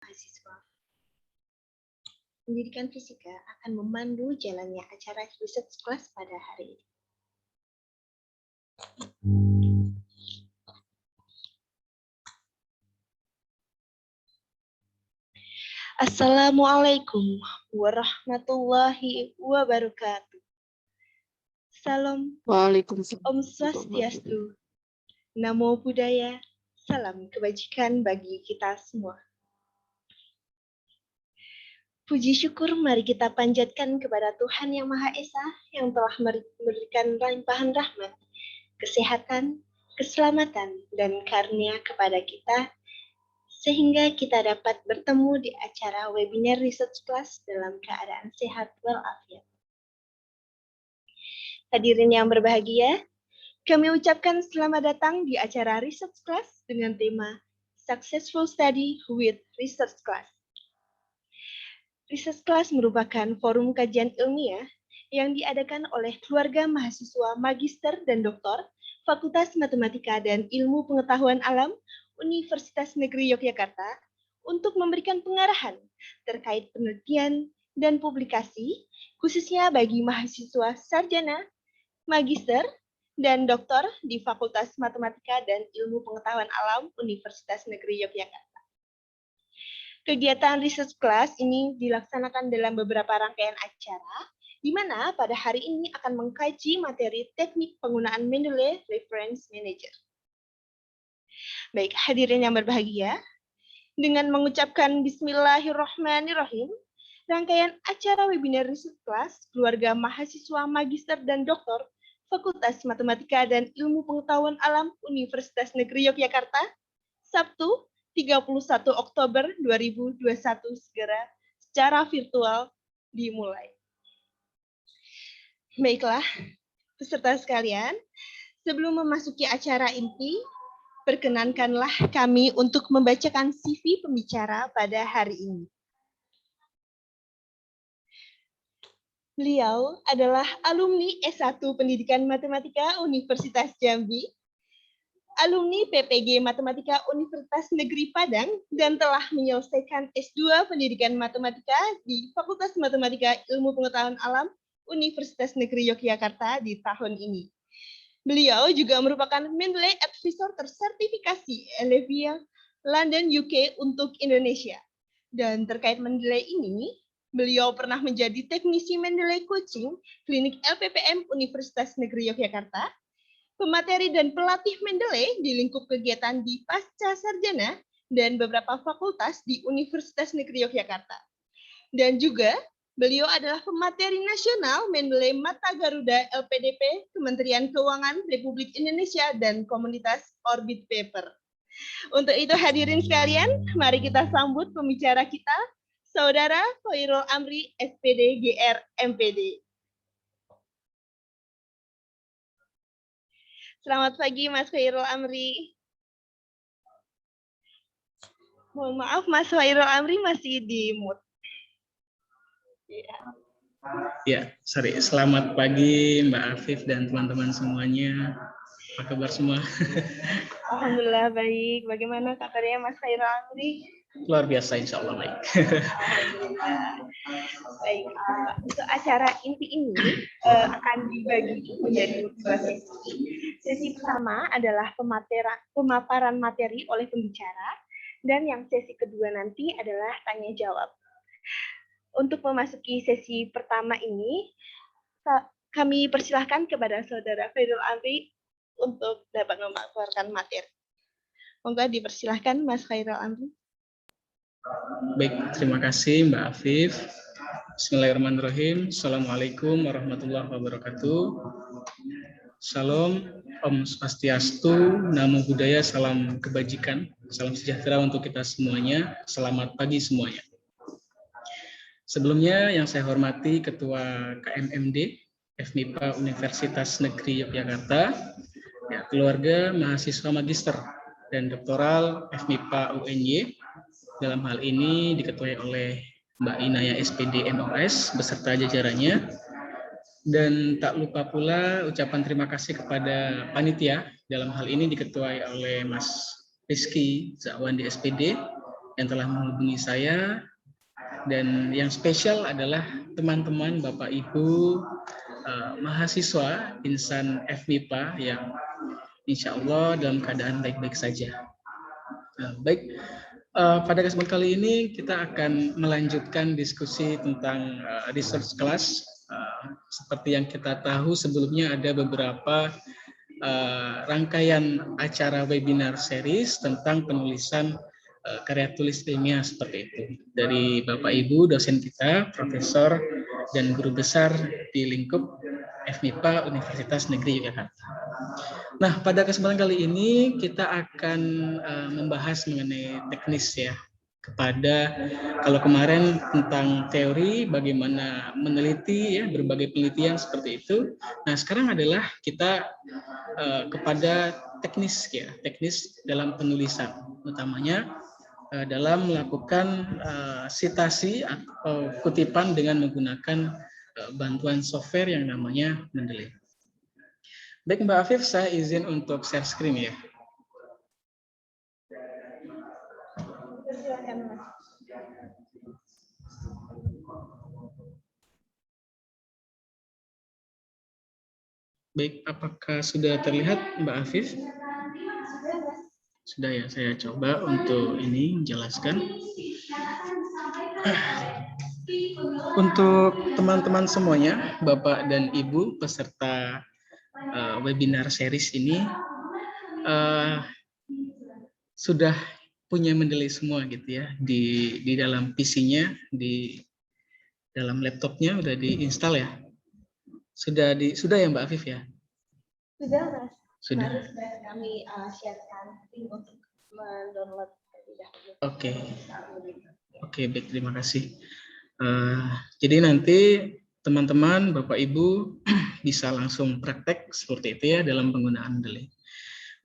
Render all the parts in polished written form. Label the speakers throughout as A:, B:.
A: mahasiswa. Pendidikan Fisika akan memandu jalannya acara research class pada hari ini. Assalamualaikum warahmatullahi wabarakatuh. Salam
B: Waalaikumsalam.
A: Om Swastiastu, Namo Buddhaya, salam kebajikan bagi kita semua. Puji syukur mari kita panjatkan kepada Tuhan Yang Maha Esa yang telah memberikan limpahan rahmat, kesehatan, keselamatan, dan karunia kepada kita, sehingga kita dapat bertemu di acara webinar Research Class dalam keadaan sehat walafiat. Hadirin yang berbahagia, kami ucapkan selamat datang di acara Research Class dengan tema Successful Study with Research Class. Research Class merupakan forum kajian ilmiah yang diadakan oleh keluarga mahasiswa magister dan doktor Fakultas Matematika dan Ilmu Pengetahuan Alam Universitas Negeri Yogyakarta untuk memberikan pengarahan terkait penelitian dan publikasi, khususnya bagi mahasiswa sarjana, magister, dan doktor di Fakultas Matematika dan Ilmu Pengetahuan Alam Universitas Negeri Yogyakarta. Kegiatan Research Class ini dilaksanakan dalam beberapa rangkaian acara, di mana pada hari ini akan mengkaji materi teknik penggunaan Mendeley Reference Manager. Baik, hadirin yang berbahagia, dengan mengucapkan Bismillahirrahmanirrahim, rangkaian acara webinar Research Class keluarga mahasiswa magister dan doktor Fakultas Matematika dan Ilmu Pengetahuan Alam Universitas Negeri Yogyakarta, Sabtu 31 Oktober 2021 segera secara virtual dimulai. Baiklah, peserta sekalian, sebelum memasuki acara inti, perkenankanlah kami untuk membacakan CV pembicara pada hari ini. Beliau adalah alumni S1 Pendidikan Matematika Universitas Jambi, alumni PPG Matematika Universitas Negeri Padang, dan telah menyelesaikan S2 Pendidikan Matematika di Fakultas Matematika Ilmu Pengetahuan Alam Universitas Negeri Yogyakarta di tahun ini. Beliau juga merupakan Mendeley Advisor tersertifikasi Elevia London UK untuk Indonesia. Dan terkait Mendeley ini, beliau pernah menjadi teknisi Mendeley Coaching Klinik LPPM Universitas Negeri Yogyakarta, pemateri dan pelatih Mendeley di lingkup kegiatan di Pasca Sarjana dan beberapa fakultas di Universitas Negeri Yogyakarta. Dan juga beliau adalah pemateri nasional Mendeley Mata Garuda LPDP Kementerian Keuangan Republik Indonesia dan Komunitas Orbit Paper. Untuk itu hadirin sekalian, mari kita sambut pembicara kita, Saudara Khairul Amri, SPD GR MPD. Selamat pagi, Mas Khairul Amri. Mohon maaf, Mas Khairul Amri masih di mute.
C: Ya, selamat pagi Mbak Afif dan teman-teman semuanya. Apa kabar semua?
A: Alhamdulillah baik. Bagaimana kabarnya Mas Khairul Amri?
C: Luar biasa, insya Allah baik.
A: Alhamdulillah. Baik, untuk acara inti ini akan dibagi menjadi 2 sesi. Sesi pertama adalah pemaparan materi oleh pembicara, dan yang sesi kedua nanti adalah tanya jawab. Untuk memasuki sesi pertama ini, kami persilahkan kepada Saudara Khairul Amri untuk dapat memaparkan materi. Monggo dipersilahkan Mas Khairul Amri.
C: Baik, terima kasih Mbak Afif. Bismillahirrahmanirrahim. Assalamualaikum warahmatullahi wabarakatuh. Salam, Om Swastiastu, Namo Buddhaya, salam kebajikan, salam sejahtera untuk kita semuanya. Selamat pagi semuanya. Sebelumnya yang saya hormati Ketua KMMD FMIPA Universitas Negeri Yogyakarta, ya, keluarga mahasiswa magister dan doktoral FMIPA UNY, dalam hal ini diketuai oleh Mbak Inaya SPD MOS beserta jajarannya, dan tak lupa pula ucapan terima kasih kepada panitia, dalam hal ini diketuai oleh Mas Rizky Zakwandi SPD, yang telah menghubungi saya, dan yang spesial adalah teman-teman Bapak Ibu mahasiswa insan FMIPA yang insya Allah dalam keadaan baik-baik saja. Baik, pada kesempatan kali ini kita akan melanjutkan diskusi tentang research class. Seperti yang kita tahu sebelumnya ada beberapa rangkaian acara webinar series tentang penulisan karya tulis ilmiah seperti itu. Dari Bapak Ibu dosen kita, profesor dan guru besar di lingkup FMIPA Universitas Negeri Yogyakarta. Nah, pada kesempatan kali ini kita akan membahas mengenai teknis ya. Kalau kemarin tentang teori, bagaimana meneliti ya, berbagai penelitian seperti itu. Nah, sekarang adalah kita kepada teknis ya, teknis dalam penulisan, utamanya dalam melakukan sitasi atau kutipan dengan menggunakan bantuan software yang namanya Mendeley. Baik Mbak Afif, saya izin untuk share screen ya.
A: Silakan Mas.
C: Baik, apakah sudah terlihat Mbak Afif? Sudah ya, saya coba untuk ini menjelaskan. Untuk teman-teman semuanya, Bapak dan Ibu peserta webinar series ini sudah punya Mendeley semua gitu ya, di dalam PC-nya, di dalam laptopnya udah diinstal ya. Sudah ya Mbak Afif ya?
A: Sudah Mas.
C: Sudah.
A: Sudah kami sharekan link untuk mendownload terlebih dahulu.
C: Oke, baik, terima kasih. Jadi nanti teman-teman, Bapak Ibu bisa langsung praktek seperti itu ya dalam penggunaan Mendeley.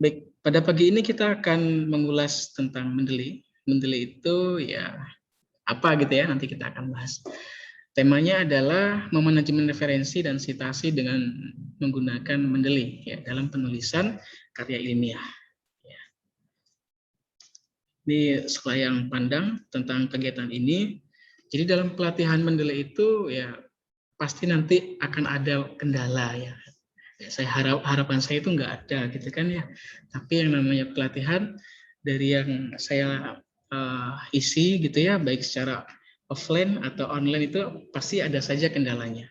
C: Baik, pada pagi ini kita akan mengulas tentang Mendeley. Mendeley itu ya apa gitu ya, nanti kita akan bahas. Temanya adalah memanajemen referensi dan sitasi dengan menggunakan Mendeley ya, dalam penulisan karya ilmiah. Ya. Ini sekalian pandang tentang kegiatan ini. Jadi dalam pelatihan Mendeley itu ya pasti nanti akan ada kendala ya. Harapan saya itu nggak ada gitu kan ya. Tapi yang namanya pelatihan dari yang saya isi gitu ya, baik secara offline atau online itu pasti ada saja kendalanya.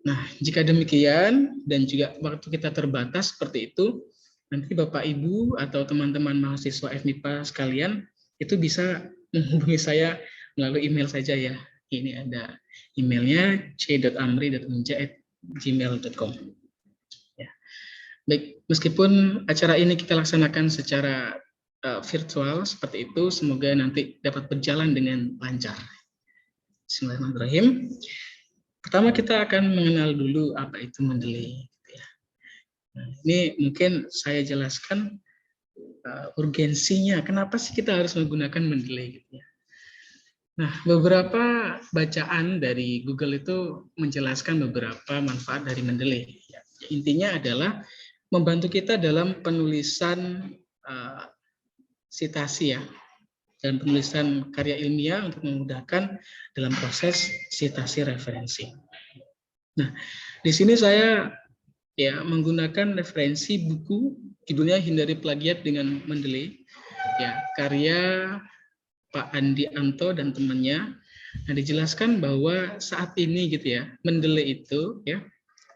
C: Nah, jika demikian dan juga waktu kita terbatas seperti itu, nanti Bapak Ibu atau teman-teman mahasiswa FMIPA sekalian itu bisa menghubungi saya melalui email saja ya. Ini ada emailnya c.amri.unja@gmail.com. Ya. Baik, meskipun acara ini kita laksanakan secara virtual seperti itu, semoga nanti dapat berjalan dengan lancar. Bismillahirrahmanirrahim. Pertama kita akan mengenal dulu apa itu Mendeley. Nah, ini mungkin saya jelaskan urgensinya. Kenapa sih kita harus menggunakan Mendeley? Gitu ya. Nah, beberapa bacaan dari Google itu menjelaskan beberapa manfaat dari Mendeley. Ya, intinya adalah membantu kita dalam penulisan sitasi ya, dan penulisan karya ilmiah untuk memudahkan dalam proses sitasi referensi. Nah, di sini saya ya menggunakan referensi buku judulnya Hindari Plagiat dengan Mendeley, ya karya Pak Andi Anto dan temannya. Nah, dijelaskan bahwa saat ini gitu ya, Mendeley itu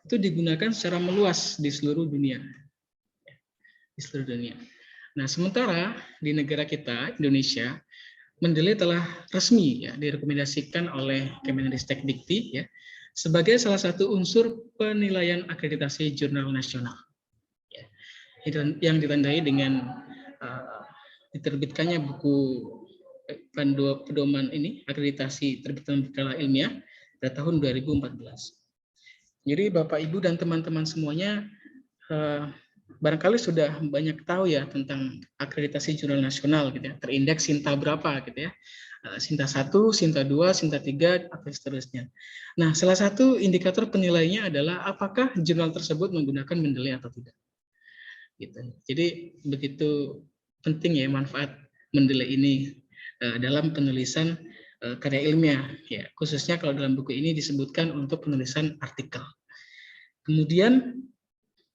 C: digunakan secara meluas di seluruh dunia. Di seluruh dunia. Nah, sementara di negara kita, Indonesia, Mendeley telah resmi ya direkomendasikan oleh Kemendikbud ya sebagai salah satu unsur penilaian akreditasi jurnal nasional. Ya, yang ditandai dengan diterbitkannya buku pedoman ini akreditasi terbitan berkala ilmiah pada tahun 2014. Jadi Bapak Ibu dan teman-teman semuanya barangkali sudah banyak tahu ya tentang akreditasi jurnal nasional gitu ya, terindeks Sinta berapa gitu ya. Sinta 1, Sinta 2, Sinta 3 atau seterusnya. Nah, salah satu indikator penilaiannya adalah apakah jurnal tersebut menggunakan Mendeley atau tidak. Gitu. Jadi begitu penting ya manfaat Mendeley ini dalam penulisan karya ilmiah, ya, khususnya kalau dalam buku ini disebutkan untuk penulisan artikel. Kemudian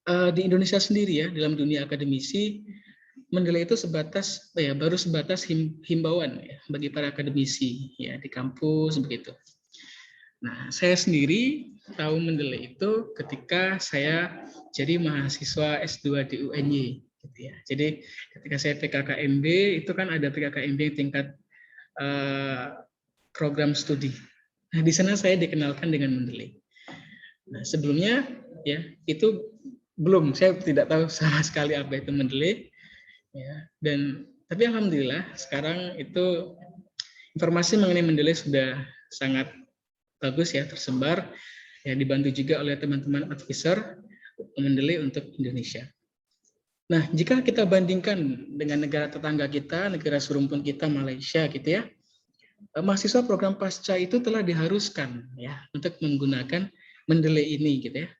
C: di Indonesia sendiri ya, dalam dunia akademisi, Mendeley itu sebatas baru sebatas himbauan ya bagi para akademisi ya di kampus begitu. Nah, saya sendiri tahu Mendeley itu ketika saya jadi mahasiswa S2 di UNY gitu ya. Jadi ketika saya PKKMB itu kan ada PKKMB tingkat program studi. Nah, di sana saya dikenalkan dengan Mendeley. Nah, sebelumnya ya itu belum, saya tidak tahu sama sekali apa itu Mendeley. Ya, tapi alhamdulillah sekarang itu informasi mengenai Mendeley sudah sangat bagus ya, tersebar ya, dibantu juga oleh teman-teman advisor Mendeley untuk Indonesia. Nah, jika kita bandingkan dengan negara tetangga kita, negara serumpun kita Malaysia gitu ya, mahasiswa program pasca itu telah diharuskan ya untuk menggunakan Mendeley ini gitu ya.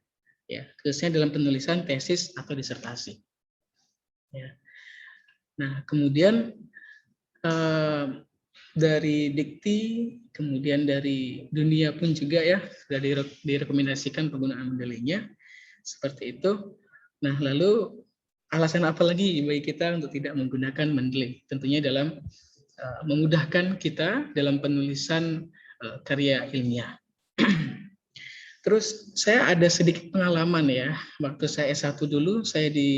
C: Ya, khususnya dalam penulisan tesis atau disertasi. Ya. Nah, kemudian dari dikti, kemudian dari dunia pun juga ya sudah direkomendasikan penggunaan Mendeley-nya seperti itu. Nah, lalu alasan apa lagi bagi kita untuk tidak menggunakan Mendeley? Tentunya dalam memudahkan kita dalam penulisan karya ilmiah. Terus saya ada sedikit pengalaman ya, waktu saya S1 dulu, saya di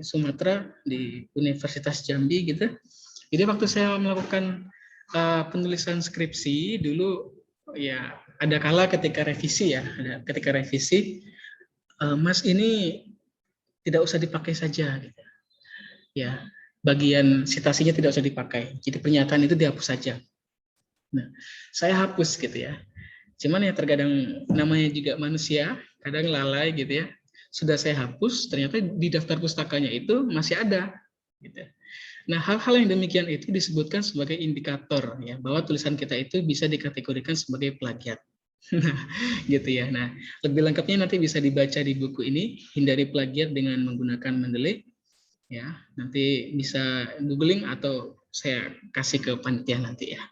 C: Sumatera, di Universitas Jambi gitu. Jadi waktu saya melakukan penulisan skripsi dulu, ya ada kala ketika revisi ya, ketika revisi, Mas ini tidak usah dipakai saja, gitu. Ya, bagian citasinya tidak usah dipakai, jadi pernyataan itu dihapus saja. Nah, saya hapus gitu ya. Cuman ya terkadang namanya juga manusia, kadang lalai gitu ya. Sudah saya hapus, ternyata di daftar pustakanya itu masih ada. Gitu. Nah, hal-hal yang demikian itu disebutkan sebagai indikator ya bahwa tulisan kita itu bisa dikategorikan sebagai plagiat. Nah, gitu ya. Nah, lebih lengkapnya nanti bisa dibaca di buku ini, Hindari Plagiat dengan Menggunakan Mendeley. Ya, nanti bisa googling atau saya kasih ke panitia nanti ya.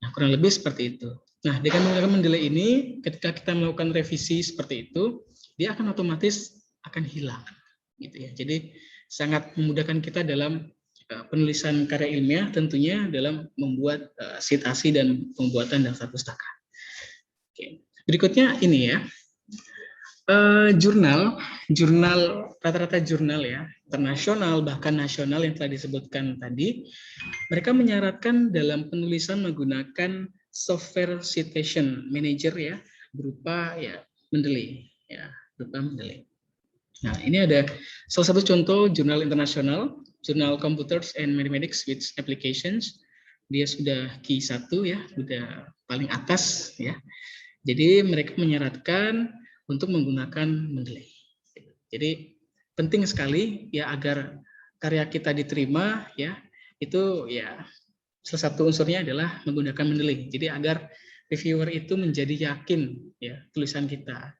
C: Nah, kurang lebih seperti itu. Nah, dengan menggunakan Mendeley ini, ketika kita melakukan revisi seperti itu, dia akan otomatis akan hilang, gitu ya. Jadi sangat memudahkan kita dalam penulisan karya ilmiah, tentunya dalam membuat citasi dan pembuatan daftar pustaka. Oke. Berikutnya ini ya, jurnal rata-rata jurnal ya, internasional bahkan nasional yang telah disebutkan tadi, mereka menyarankan dalam penulisan menggunakan software citation manager ya, berupa ya Mendeley ya, berupa Mendeley. Nah, ini ada salah satu contoh jurnal internasional, Journal Computers and Mathematics with Applications. Dia sudah Q1 ya, sudah paling atas ya. Jadi mereka menyarankan untuk menggunakan Mendeley. Jadi penting sekali ya agar karya kita diterima ya, itu ya salah satu unsurnya adalah menggunakan Mendeley. Jadi agar reviewer itu menjadi yakin ya tulisan kita.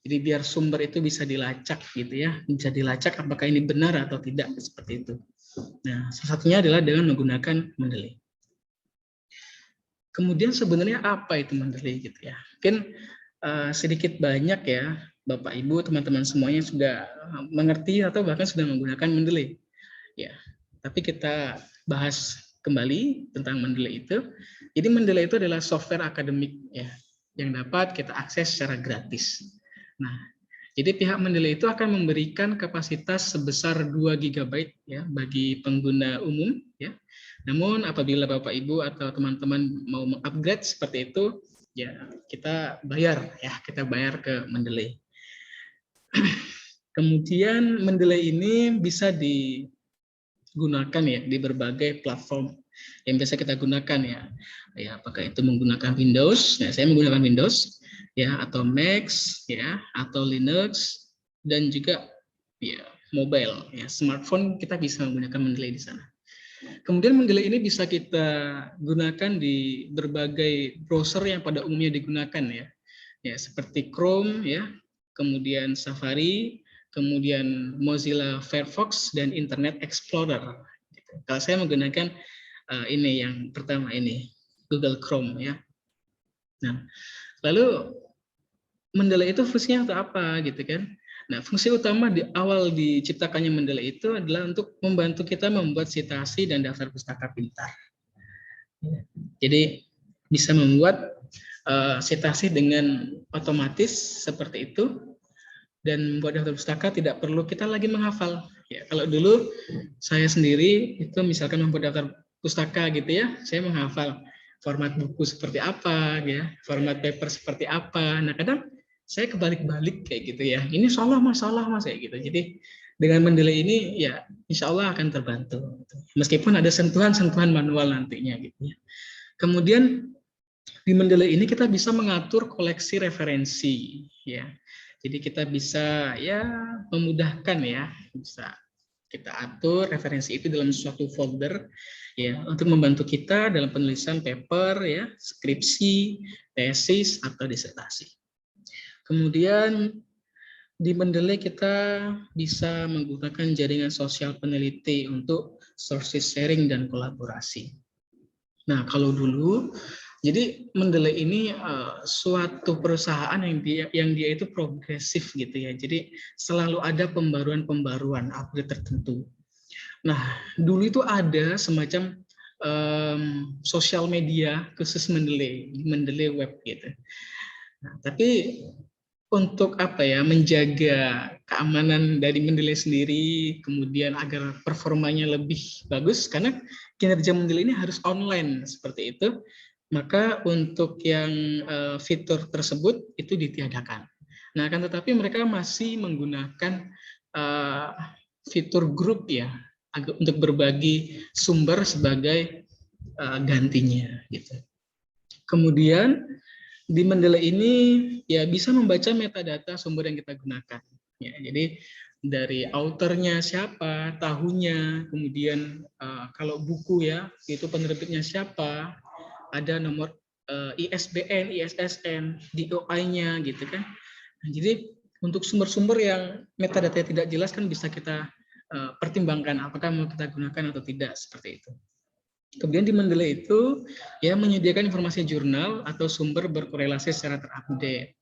C: Jadi biar sumber itu bisa dilacak gitu ya, bisa dilacak apakah ini benar atau tidak seperti itu. Nah, salah satunya adalah dengan menggunakan Mendeley. Kemudian sebenarnya apa itu Mendeley gitu ya? Mungkin sedikit banyak ya Bapak Ibu teman-teman semuanya sudah mengerti atau bahkan sudah menggunakan Mendeley. Ya, tapi kita bahas kembali tentang Mendeley itu. Jadi Mendeley itu adalah software akademik ya yang dapat kita akses secara gratis. Nah, jadi pihak Mendeley itu akan memberikan kapasitas sebesar 2 GB ya bagi pengguna umum ya. Namun apabila Bapak Ibu atau teman-teman mau mengupgrade seperti itu, ya kita bayar ke Mendeley. Kemudian Mendeley ini bisa digunakan ya di berbagai platform yang biasa kita gunakan ya. Ya, apakah itu menggunakan Windows? Ya, saya menggunakan Windows ya, atau Mac ya, atau Linux, dan juga ya mobile ya, smartphone kita bisa menggunakan Mendeley di sana. Kemudian Mendeley ini bisa kita gunakan di berbagai browser yang pada umumnya digunakan ya. Ya, seperti Chrome ya, kemudian Safari, kemudian Mozilla Firefox dan Internet Explorer. Kalau saya menggunakan Ini yang pertama ini, Google Chrome ya. Nah, lalu Mendeley itu fungsinya untuk apa gitu kan? Nah, fungsi utama di awal diciptakannya Mendeley itu adalah untuk membantu kita membuat citasi dan daftar pustaka pintar. Jadi bisa membuat citasi dengan otomatis seperti itu, dan membuat daftar pustaka tidak perlu kita lagi menghafal. Ya, kalau dulu saya sendiri itu misalkan membuat daftar pustaka gitu ya, saya menghafal format buku seperti apa, ya, format paper seperti apa. Nah, kadang saya kebalik-balik kayak gitu ya. Ini salah mas kayak gitu. Jadi dengan Mendeley ini ya insya Allah akan terbantu. Meskipun ada sentuhan-sentuhan manual nantinya gitu ya. Kemudian di Mendeley ini kita bisa mengatur koleksi referensi ya. Jadi kita bisa ya memudahkan ya, bisa kita atur referensi itu dalam suatu folder ya untuk membantu kita dalam penulisan paper ya, skripsi, tesis atau disertasi. Kemudian di Mendeley kita bisa menggunakan jaringan sosial peneliti untuk sources sharing dan kolaborasi. Nah, kalau dulu jadi Mendeley ini suatu perusahaan yang dia itu progresif gitu ya. Jadi selalu ada pembaruan update tertentu. Nah, dulu itu ada semacam sosial media khusus Mendeley Web gitu. Nah, tapi untuk apa ya, menjaga keamanan dari Mendeley sendiri, kemudian agar performanya lebih bagus, karena kinerja Mendeley ini harus online seperti itu, maka untuk yang fitur tersebut itu ditiadakan. Nah, akan tetapi mereka masih menggunakan fitur grup ya, untuk berbagi sumber sebagai gantinya gitu. Kemudian di Mendeley ini ya bisa membaca metadata sumber yang kita gunakan. Ya, jadi dari autornya siapa, tahunnya, kemudian kalau buku ya itu penerbitnya siapa, ada nomor ISBN, ISSN, DOI-nya gitu kan. Nah, jadi untuk sumber-sumber yang metadata tidak jelas kan bisa kita pertimbangkan apakah mau kita gunakan atau tidak seperti itu. Kemudian di Mendeley itu ya menyediakan informasi jurnal atau sumber berkorelasi secara terupdate.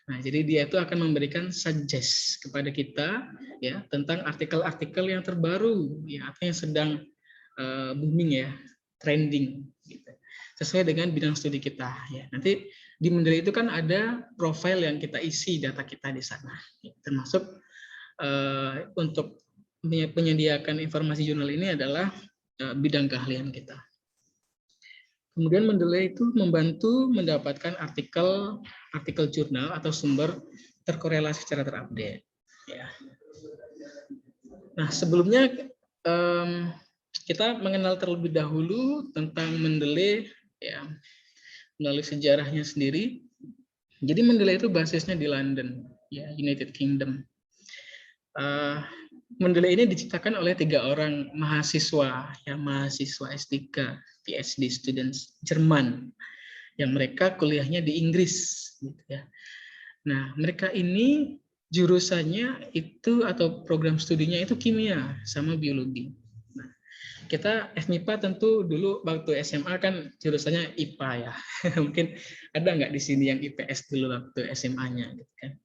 C: Nah, jadi dia itu akan memberikan suggest kepada kita ya tentang artikel-artikel yang terbaru ya atau yang sedang booming ya, trending gitu. Sesuai dengan bidang studi kita ya. Nanti di Mendeley itu kan ada profil yang kita isi data kita di sana. Ya, termasuk untuk menyediakan informasi jurnal ini adalah bidang keahlian kita. Kemudian Mendeley itu membantu mendapatkan artikel jurnal atau sumber terkorelasi secara terupdate. Ya. Nah, sebelumnya kita mengenal terlebih dahulu tentang Mendeley ya melalui sejarahnya sendiri. Jadi Mendeley itu basisnya di London, ya United Kingdom. Mendeley ini diciptakan oleh 3 orang mahasiswa S3, PhD students Jerman yang mereka kuliahnya di Inggris gitu ya. Nah, mereka ini jurusannya itu atau program studinya itu kimia sama biologi. Nah, kita FMIPA tentu dulu waktu SMA kan jurusannya IPA ya. Mungkin ada nggak di sini yang IPS dulu waktu SMA-nya gitu kan.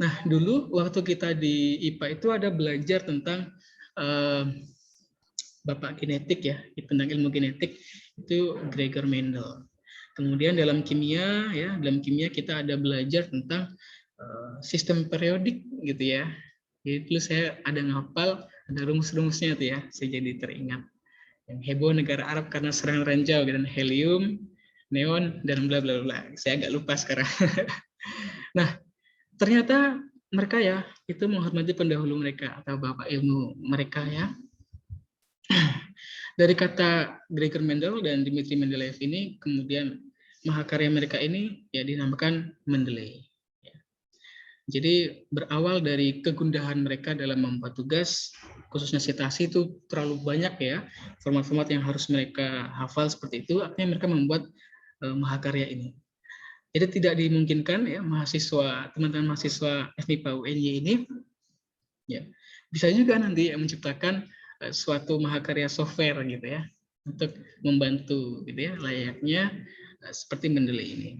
C: Nah, dulu waktu kita di IPA itu ada belajar tentang Bapak genetik ya, tentang ilmu genetik itu Gregor Mendel. Kemudian dalam kimia kita ada belajar tentang sistem periodik gitu ya. Jadi dulu saya ada ngapal, ada rumus-rumusnya tuh ya, saya jadi teringat. Yang heboh negara Arab karena serangan ranjau dan helium, neon dan bla bla bla. Saya agak lupa sekarang. Nah, ternyata mereka ya itu menghormati pendahulu mereka atau bapak ilmu mereka ya. Dari kata Gregor Mendel dan Dmitri Mendeleev ini, kemudian mahakarya mereka ini ya dinamakan Mendeley. Jadi berawal dari kegundahan mereka dalam membuat tugas, khususnya citasi itu terlalu banyak ya, format-format yang harus mereka hafal seperti itu, akhirnya mereka membuat mahakarya ini. Jadi tidak dimungkinkan ya teman-teman mahasiswa FMIPA UNY ini ya bisa juga nanti menciptakan suatu mahakarya software gitu ya. untuk membantu gitu ya, layaknya seperti Mendeley ini.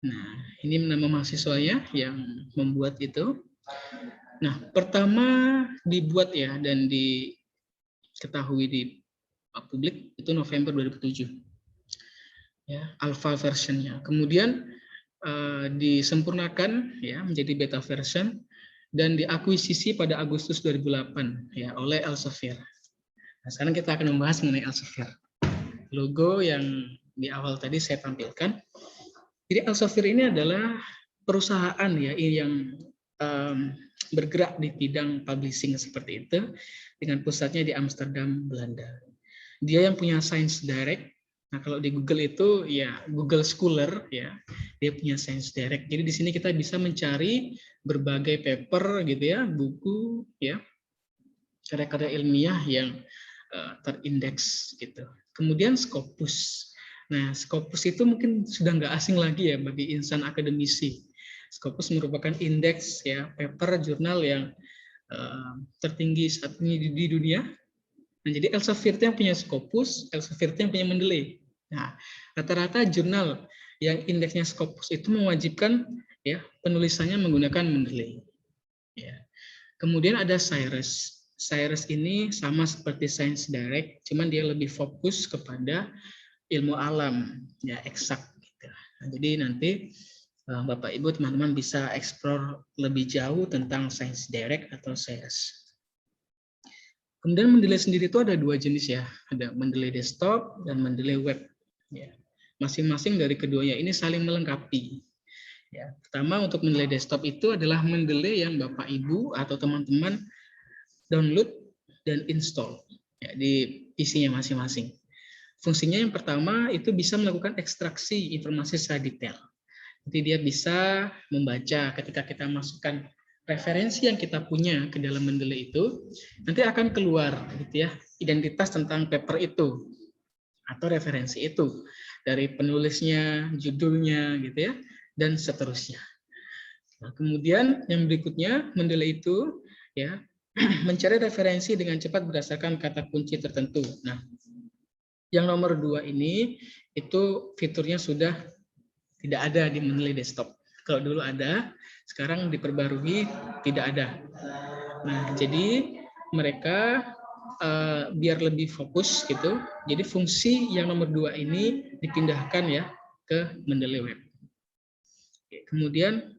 C: Nah, ini nama mahasiswanya yang membuat itu. Nah, pertama dibuat ya dan diketahui di publik itu November 2007. Ya, alpha versionnya. Kemudian disempurnakan ya menjadi beta version dan diakuisisi pada Agustus 2008 ya oleh Elsevier. Nah, sekarang kita akan membahas mengenai Elsevier. Logo yang di awal tadi saya tampilkan. Jadi Elsevier ini adalah perusahaan ya yang bergerak di bidang publishing seperti itu dengan pusatnya di Amsterdam, Belanda. Dia yang punya Science Direct. Nah, kalau di Google itu ya Google Scholar ya, dia punya Science Direct. Jadi di sini kita bisa mencari berbagai paper gitu ya, buku ya, karya-karya ilmiah yang terindeks gitu. Kemudian Scopus. Nah, Scopus itu mungkin sudah nggak asing lagi ya bagi insan akademisi. Scopus merupakan indeks ya paper jurnal yang tertinggi saat ini di dunia. Nah, jadi Elsevier yang punya Scopus, Elsevier yang punya Mendeley. Nah, rata-rata jurnal yang indeksnya Scopus itu mewajibkan ya penulisannya menggunakan Mendeley. Ya. Kemudian ada Cyrus. Cyrus ini sama seperti Science Direct, cuman dia lebih fokus kepada ilmu alam, ya eksak. Gitu. Nah, jadi nanti Bapak Ibu teman-teman bisa explore lebih jauh tentang Science Direct atau Cyrus. Kemudian Mendeley sendiri itu ada dua jenis ya, ada Mendeley desktop dan Mendeley web. Ya. Masing-masing dari keduanya ini saling melengkapi. Ya. Pertama untuk Mendeley desktop itu adalah Mendeley yang Bapak Ibu atau teman-teman download dan install ya, di PC-nya masing-masing. Fungsinya yang pertama itu bisa melakukan ekstraksi informasi secara detail. Jadi dia bisa membaca ketika kita masukkan referensi yang kita punya ke dalam Mendeley itu, nanti akan keluar gitu ya identitas tentang paper itu atau referensi itu dari penulisnya, judulnya gitu ya dan seterusnya. Nah, kemudian yang berikutnya Mendeley itu ya mencari referensi dengan cepat berdasarkan kata kunci tertentu. Nah, yang nomor 2 ini itu fiturnya sudah tidak ada di Mendeley desktop. Kalau dulu ada, sekarang diperbarui tidak ada. Nah, jadi mereka biar lebih fokus gitu. Jadi fungsi yang nomor 2 ini dipindahkan ya ke Mendeley Web. Kemudian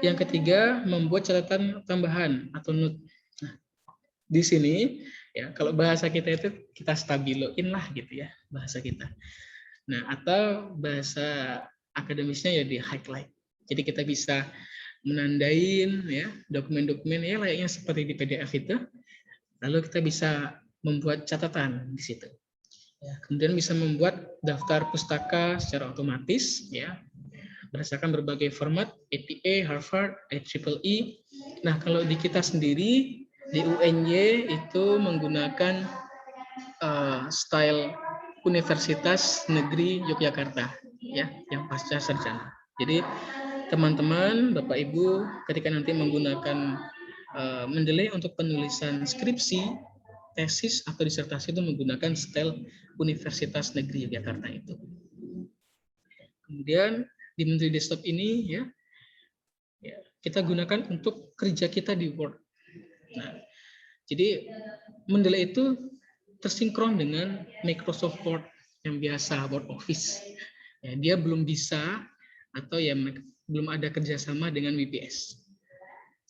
C: yang ketiga membuat catatan tambahan atau note. Nah, di sini ya kalau bahasa kita itu kita stabiloin lah gitu ya bahasa kita. Nah, atau bahasa akademisnya ya di highlight. Jadi kita bisa menandain ya dokumen-dokumen ya layaknya seperti di PDF itu. Lalu kita bisa membuat catatan di situ. Ya, kemudian bisa membuat daftar pustaka secara otomatis ya berdasarkan berbagai format APA, Harvard, IEEE. Nah, kalau di kita sendiri di UNY itu menggunakan style Universitas Negeri Yogyakarta ya yang pasca sarjana. Jadi teman-teman, Bapak Ibu ketika nanti menggunakan Mendeley untuk penulisan skripsi, tesis atau disertasi itu menggunakan style Universitas Negeri Yogyakarta itu. Kemudian di Mendeley desktop ini ya kita gunakan untuk kerja kita di Word. Nah, jadi Mendeley itu tersinkron dengan Microsoft Word yang biasa, Word Office. Ya, dia belum bisa atau ya belum ada kerjasama dengan WPS.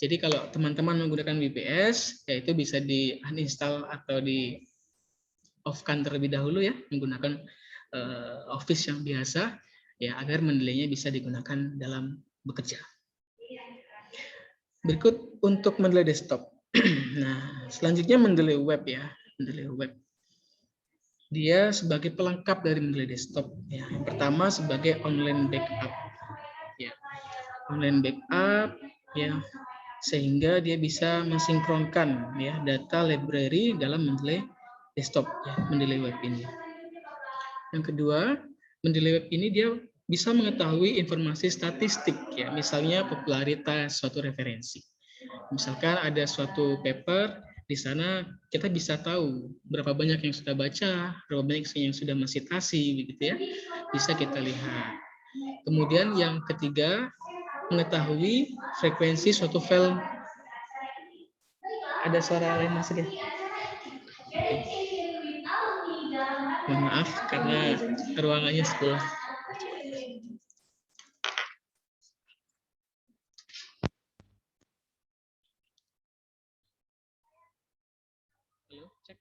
C: Jadi kalau teman-teman menggunakan WPS, ya itu bisa di uninstall atau di off-kan terlebih dahulu ya, menggunakan Office yang biasa, ya agar Mendeley-nya bisa digunakan dalam bekerja. Berikut untuk Mendeley desktop. Nah, selanjutnya Mendeley web ya, Mendeley web. Dia sebagai pelengkap dari Mendeley desktop. Ya, yang pertama sebagai online backup. Ya, online backup ya sehingga dia bisa mensinkronkan ya data library dalam Mendeley desktop ya, Mendeley web ini. Yang kedua, Mendeley web ini dia bisa mengetahui informasi statistik ya, misalnya popularitas suatu referensi. Misalkan ada suatu paper Di sana kita bisa tahu berapa banyak yang sudah baca, berapa banyak yang sudah mensitasi, begitu ya. Bisa kita lihat. Kemudian yang ketiga, mengetahui frekuensi suatu file. Ada suara lain masuk ya? Oke. Mohon maaf karena ruangannya sebelah. Halo, cek.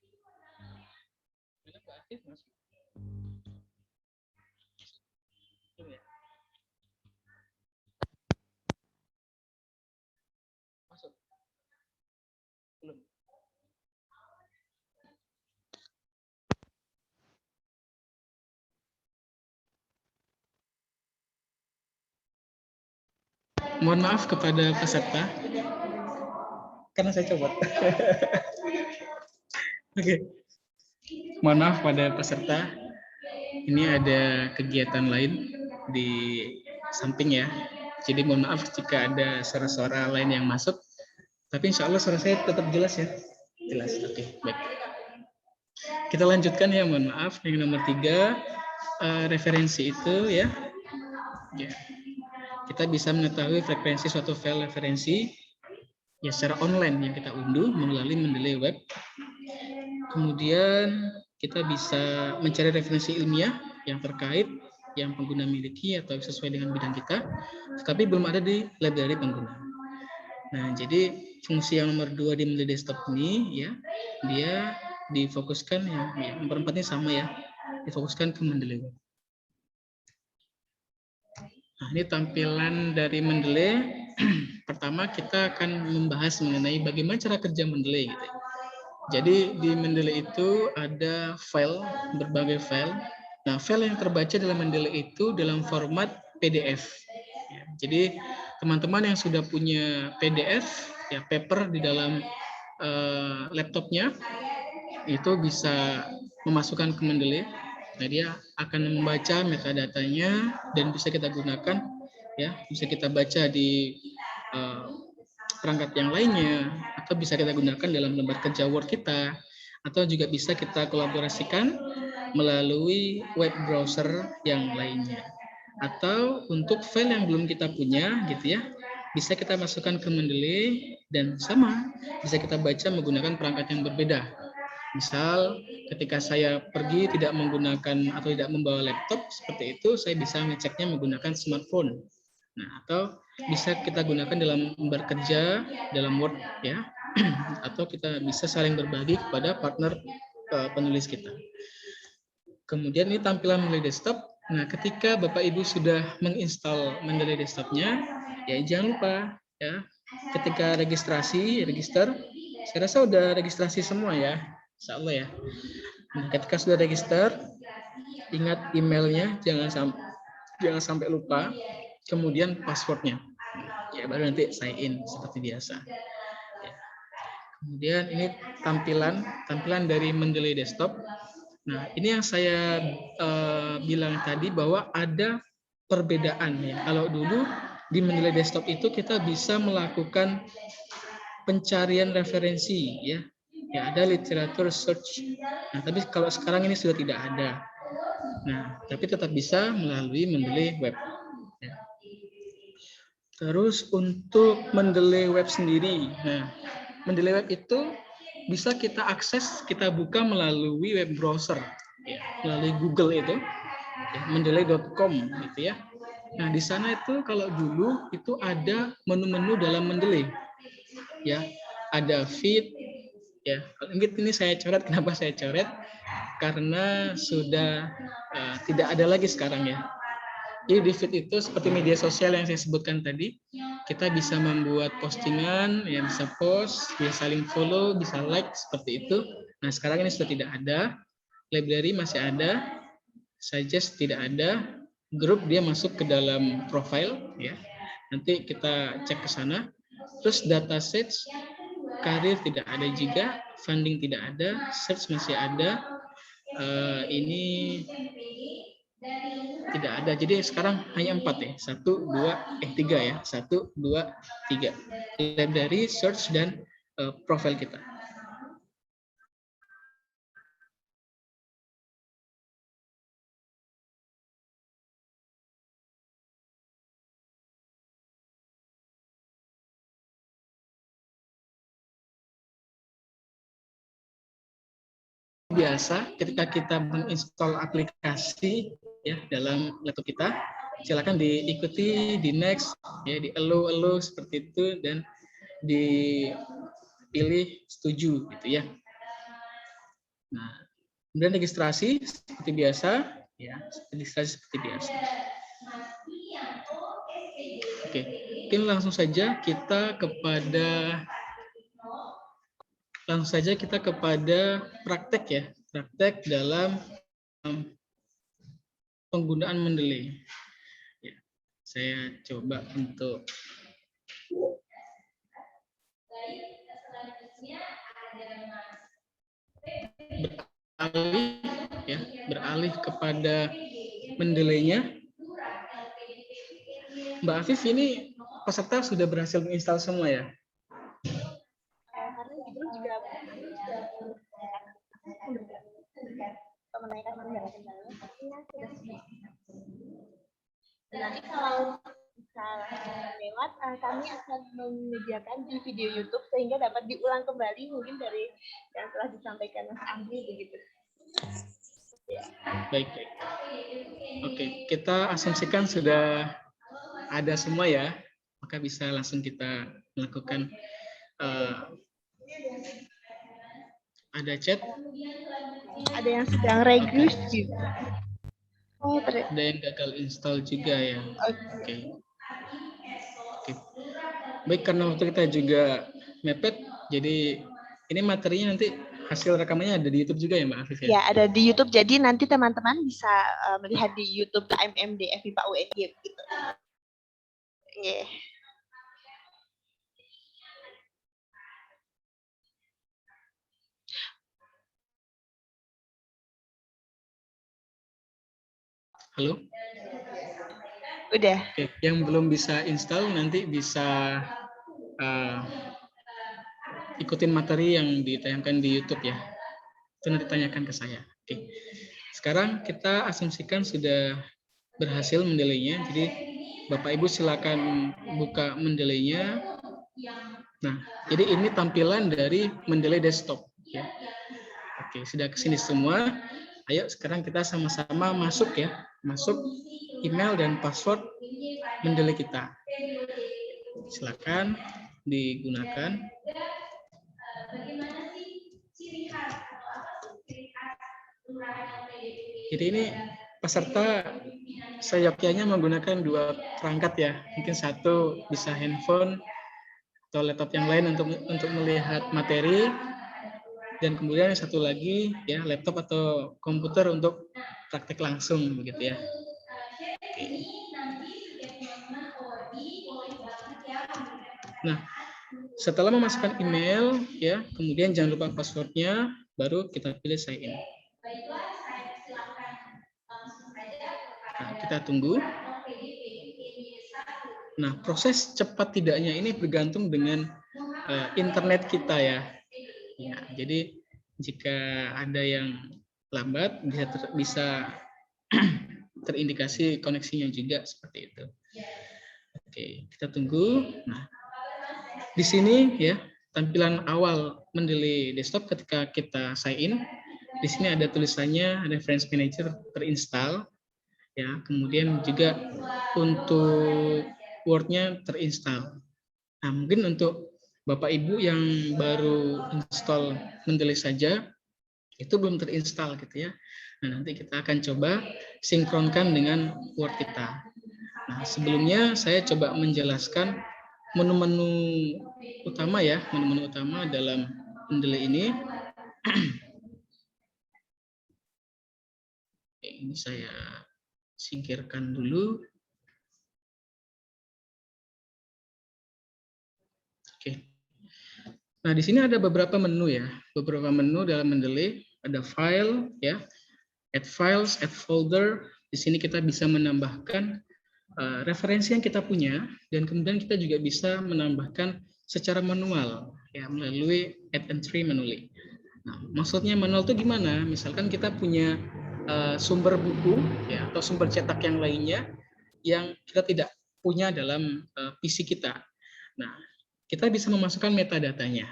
C: Kenapa aktif mas? Belum ya? Masuk. Belum. Mohon maaf kepada peserta karena saya coba. Oke. Mohon maaf pada peserta. Ini ada kegiatan lain di samping ya. Jadi mohon maaf jika ada suara-suara lain yang masuk. Tapi insya Allah suara saya tetap jelas ya. Jelas. Oke, baik. Kita lanjutkan ya, mohon maaf. Yang nomor 3, referensi itu ya. Kita bisa mengetahui frekuensi suatu file referensi ya secara online yang kita unduh melalui Mendeley Web. Kemudian kita bisa mencari referensi ilmiah yang terkait yang pengguna miliki atau sesuai dengan bidang kita, tapi belum ada di library pengguna. Nah, jadi fungsi yang nomor 2 di Mendeley Desktop ini ya, dia difokuskan yang berempatnya sama ya, difokuskan ke Mendeley Web. Nah, ini tampilan dari Mendeley. Pertama kita akan membahas mengenai bagaimana cara kerja Mendeley gitu. Jadi di Mendeley itu ada file, berbagai file. Nah, file yang terbaca dalam Mendeley itu dalam format PDF. Ya, jadi teman-teman yang sudah punya PDF, ya paper di dalam laptopnya, itu bisa memasukkan ke Mendeley. Nah, dia akan membaca metadatanya dan bisa kita gunakan, ya, bisa kita baca di perangkat yang lainnya, atau bisa kita gunakan dalam lembar kerja Word kita, atau juga bisa kita kolaborasikan melalui web browser yang lainnya. Atau untuk file yang belum kita punya, gitu ya, bisa kita masukkan ke Mendeley dan sama bisa kita baca menggunakan perangkat yang berbeda. Misal ketika saya pergi tidak menggunakan atau tidak membawa laptop seperti itu, saya bisa ngeceknya menggunakan smartphone. Nah, atau bisa kita gunakan dalam lembar kerja dalam Word ya, atau kita bisa saling berbagi kepada partner penulis kita. Kemudian ini tampilan Mendeley Desktop. Nah, ketika Bapak Ibu sudah menginstal Mendeley Desktop-nya, ya jangan lupa ya, ketika register, saya rasa udah registrasi semua ya, insya Allah ya. Nah, ketika sudah register, ingat emailnya, jangan sampai lupa. Kemudian passwordnya, ya baru nanti sign in seperti biasa. Ya. Kemudian ini tampilan dari Mendeley Desktop. Nah, ini yang saya bilang tadi bahwa ada perbedaan ya. Kalau dulu di Mendeley Desktop itu kita bisa melakukan pencarian referensi ya. Ya, ada literatur search. Nah, tapi kalau sekarang ini sudah tidak ada. Nah, tapi tetap bisa melalui Mendeley Web. Ya. Terus untuk Mendeley Web sendiri, nah Mendeley Web itu bisa kita akses, kita buka melalui web browser, ya, melalui Google itu, ya, mendeley.com gitu ya. Nah di sana itu kalau dulu itu ada menu-menu dalam Mendeley, ya, ada feed, ya. Ini saya coret, kenapa saya coret? Karena sudah tidak ada lagi sekarang ya. Jadi di feed itu seperti media sosial yang saya sebutkan tadi, kita bisa membuat postingan, ya bisa post, bisa saling follow, bisa like seperti itu. Nah sekarang ini sudah tidak ada, library masih ada, suggest tidak ada, grup dia masuk ke dalam profile, ya. Nanti kita cek ke sana. Terus data search, karir tidak ada juga, funding tidak ada, search masih ada. Ini tidak ada. Jadi sekarang hanya 4 ya. 3 ya. 1, 2, 3. Lihat dari search dan profil kita. biasa ketika kita menginstall aplikasi ya dalam laptop kita, silakan diikuti, di next, ya, di allow seperti itu dan dipilih setuju gitu ya. Nah, kemudian registrasi seperti biasa, ya, registrasi seperti biasa. Oke, mungkin langsung saja kita kepada praktek ya, praktek dalam penggunaan Mendeley. Ya, saya coba untuk beralih kepada Mendeley-nya. Mbak Afif, ini peserta sudah berhasil menginstal semua ya?
A: Karena Ibu juga menanyakan kendala-kendalanya, pastinya sudah semua. Nanti kalau bisa lewat, kami akan menyediakan di video YouTube sehingga dapat diulang kembali mungkin dari yang telah disampaikan Mas Andri begitu.
C: Baik. Oke, kita asumsikan sudah ada semua ya, maka bisa langsung kita melakukan ada chat.
A: Ada yang sedang regius juga. Oh,
C: ada yang gagal install juga ya. Oke. Baik, karena waktu kita juga mepet, jadi ini materinya nanti hasil rekamannya ada di YouTube juga ya Mbak Afif ya?
A: Ya, ada di YouTube. Jadi nanti teman-teman bisa melihat di YouTube KMMD FMIPA UNY gitu. Yeah.
C: Halo?
A: Udah.
C: Oke, yang belum bisa install nanti bisa ikutin materi yang ditayangkan di YouTube ya. Itu nanti tanyakan ke saya. Oke. Sekarang kita asumsikan sudah berhasil Mendeley-nya. Jadi Bapak Ibu silakan buka Mendeley-nya. Nah, jadi ini tampilan dari Mendeley desktop ya. Oke, sudah kesini semua. Ayo sekarang kita sama-sama masuk ya. Masuk email dan password Mendeley kita. Silakan digunakan. Jadi ini peserta seyogyanya menggunakan dua perangkat ya. Mungkin satu bisa handphone atau laptop yang lain untuk melihat materi, dan kemudian yang satu lagi ya laptop atau komputer untuk praktek langsung begitu ya. Oke. Nah, setelah memasukkan email ya, kemudian jangan lupa passwordnya, baru kita pilih sign in. Nah, kita tunggu. Nah, proses cepat tidaknya ini bergantung dengan internet kita ya. Ya, jadi jika ada yang lambat bisa terindikasi koneksinya juga seperti itu. Oke, kita tunggu. Nah, di sini ya tampilan awal Mendeley desktop ketika kita sign in. Di sini ada tulisannya Reference Manager terinstall. Ya, kemudian juga untuk Word-nya terinstall. Nah, mungkin untuk Bapak Ibu yang baru install Mendeley saja, itu belum terinstall gitu ya. Nah, nanti kita akan coba sinkronkan dengan Word kita. Nah, sebelumnya saya coba menjelaskan menu-menu utama ya, menu-menu utama dalam Mendeley ini. Ini saya singkirkan dulu. Oke. Nah, di sini ada beberapa menu ya. Beberapa menu dalam Mendeley. Ada file ya, add files, add folder. Di sini kita bisa menambahkan referensi yang kita punya, dan kemudian kita juga bisa menambahkan secara manual ya melalui add entry manually. Nah, maksudnya manual itu gimana? Misalkan kita punya sumber buku ya atau sumber cetak yang lainnya yang kita tidak punya dalam PC kita. Nah, kita bisa memasukkan metadatanya.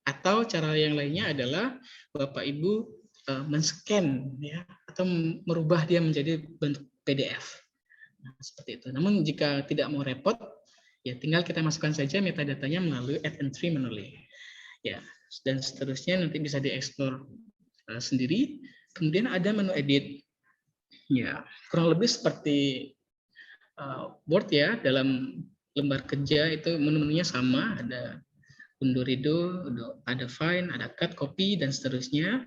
C: Atau cara yang lainnya adalah Bapak Ibu men-scan ya atau merubah dia menjadi bentuk PDF. Nah, seperti itu. Namun jika tidak mau repot, ya tinggal kita masukkan saja metadatanya melalui add entry manually. Ya, dan seterusnya nanti bisa dieksplor sendiri. Kemudian ada menu edit. Ya, kurang lebih seperti Word ya, dalam lembar kerja itu menu-menunya sama, ada undo redo, ada find, ada cut, copy, dan seterusnya.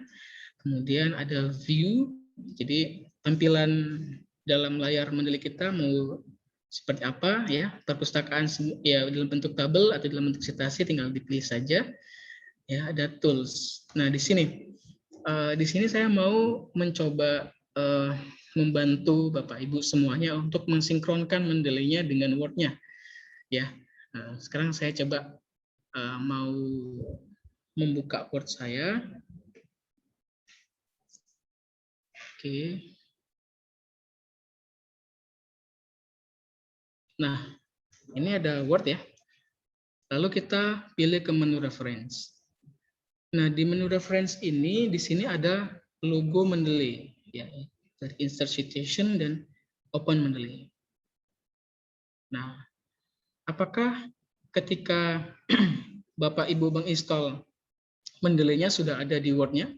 C: Kemudian ada view, jadi tampilan dalam layar Mendeley kita mau seperti apa ya, perpustakaan ya dalam bentuk tabel atau dalam bentuk citasi tinggal dipilih saja. Ya, ada tools. Nah, di sini saya mau mencoba membantu Bapak Ibu semuanya untuk mensinkronkan Mendeley-nya dengan Word-nya. Ya, sekarang saya coba mau membuka Word saya. Oke. Nah, ini ada Word ya. Lalu kita pilih ke menu reference. Nah, di menu reference ini, di sini ada logo Mendeley, ya, dari insert citation dan open Mendeley. Nah, apakah ketika Bapak Ibu menginstall Mendeley-nya sudah ada di Word-nya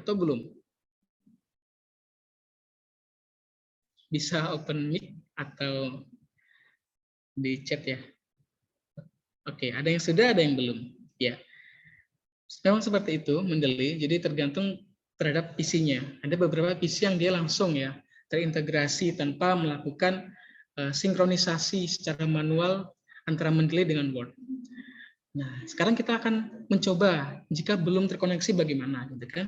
C: atau belum? Bisa open mic atau di chat ya. Oke, ada yang sudah, ada yang belum. Ya, memang seperti itu Mendeley. Jadi tergantung terhadap PC-nya. Ada beberapa PC yang dia langsung ya terintegrasi tanpa melakukan sinkronisasi secara manual antara Mendeley dengan Word. Nah, sekarang kita akan mencoba jika belum terkoneksi bagaimana, gitu kan?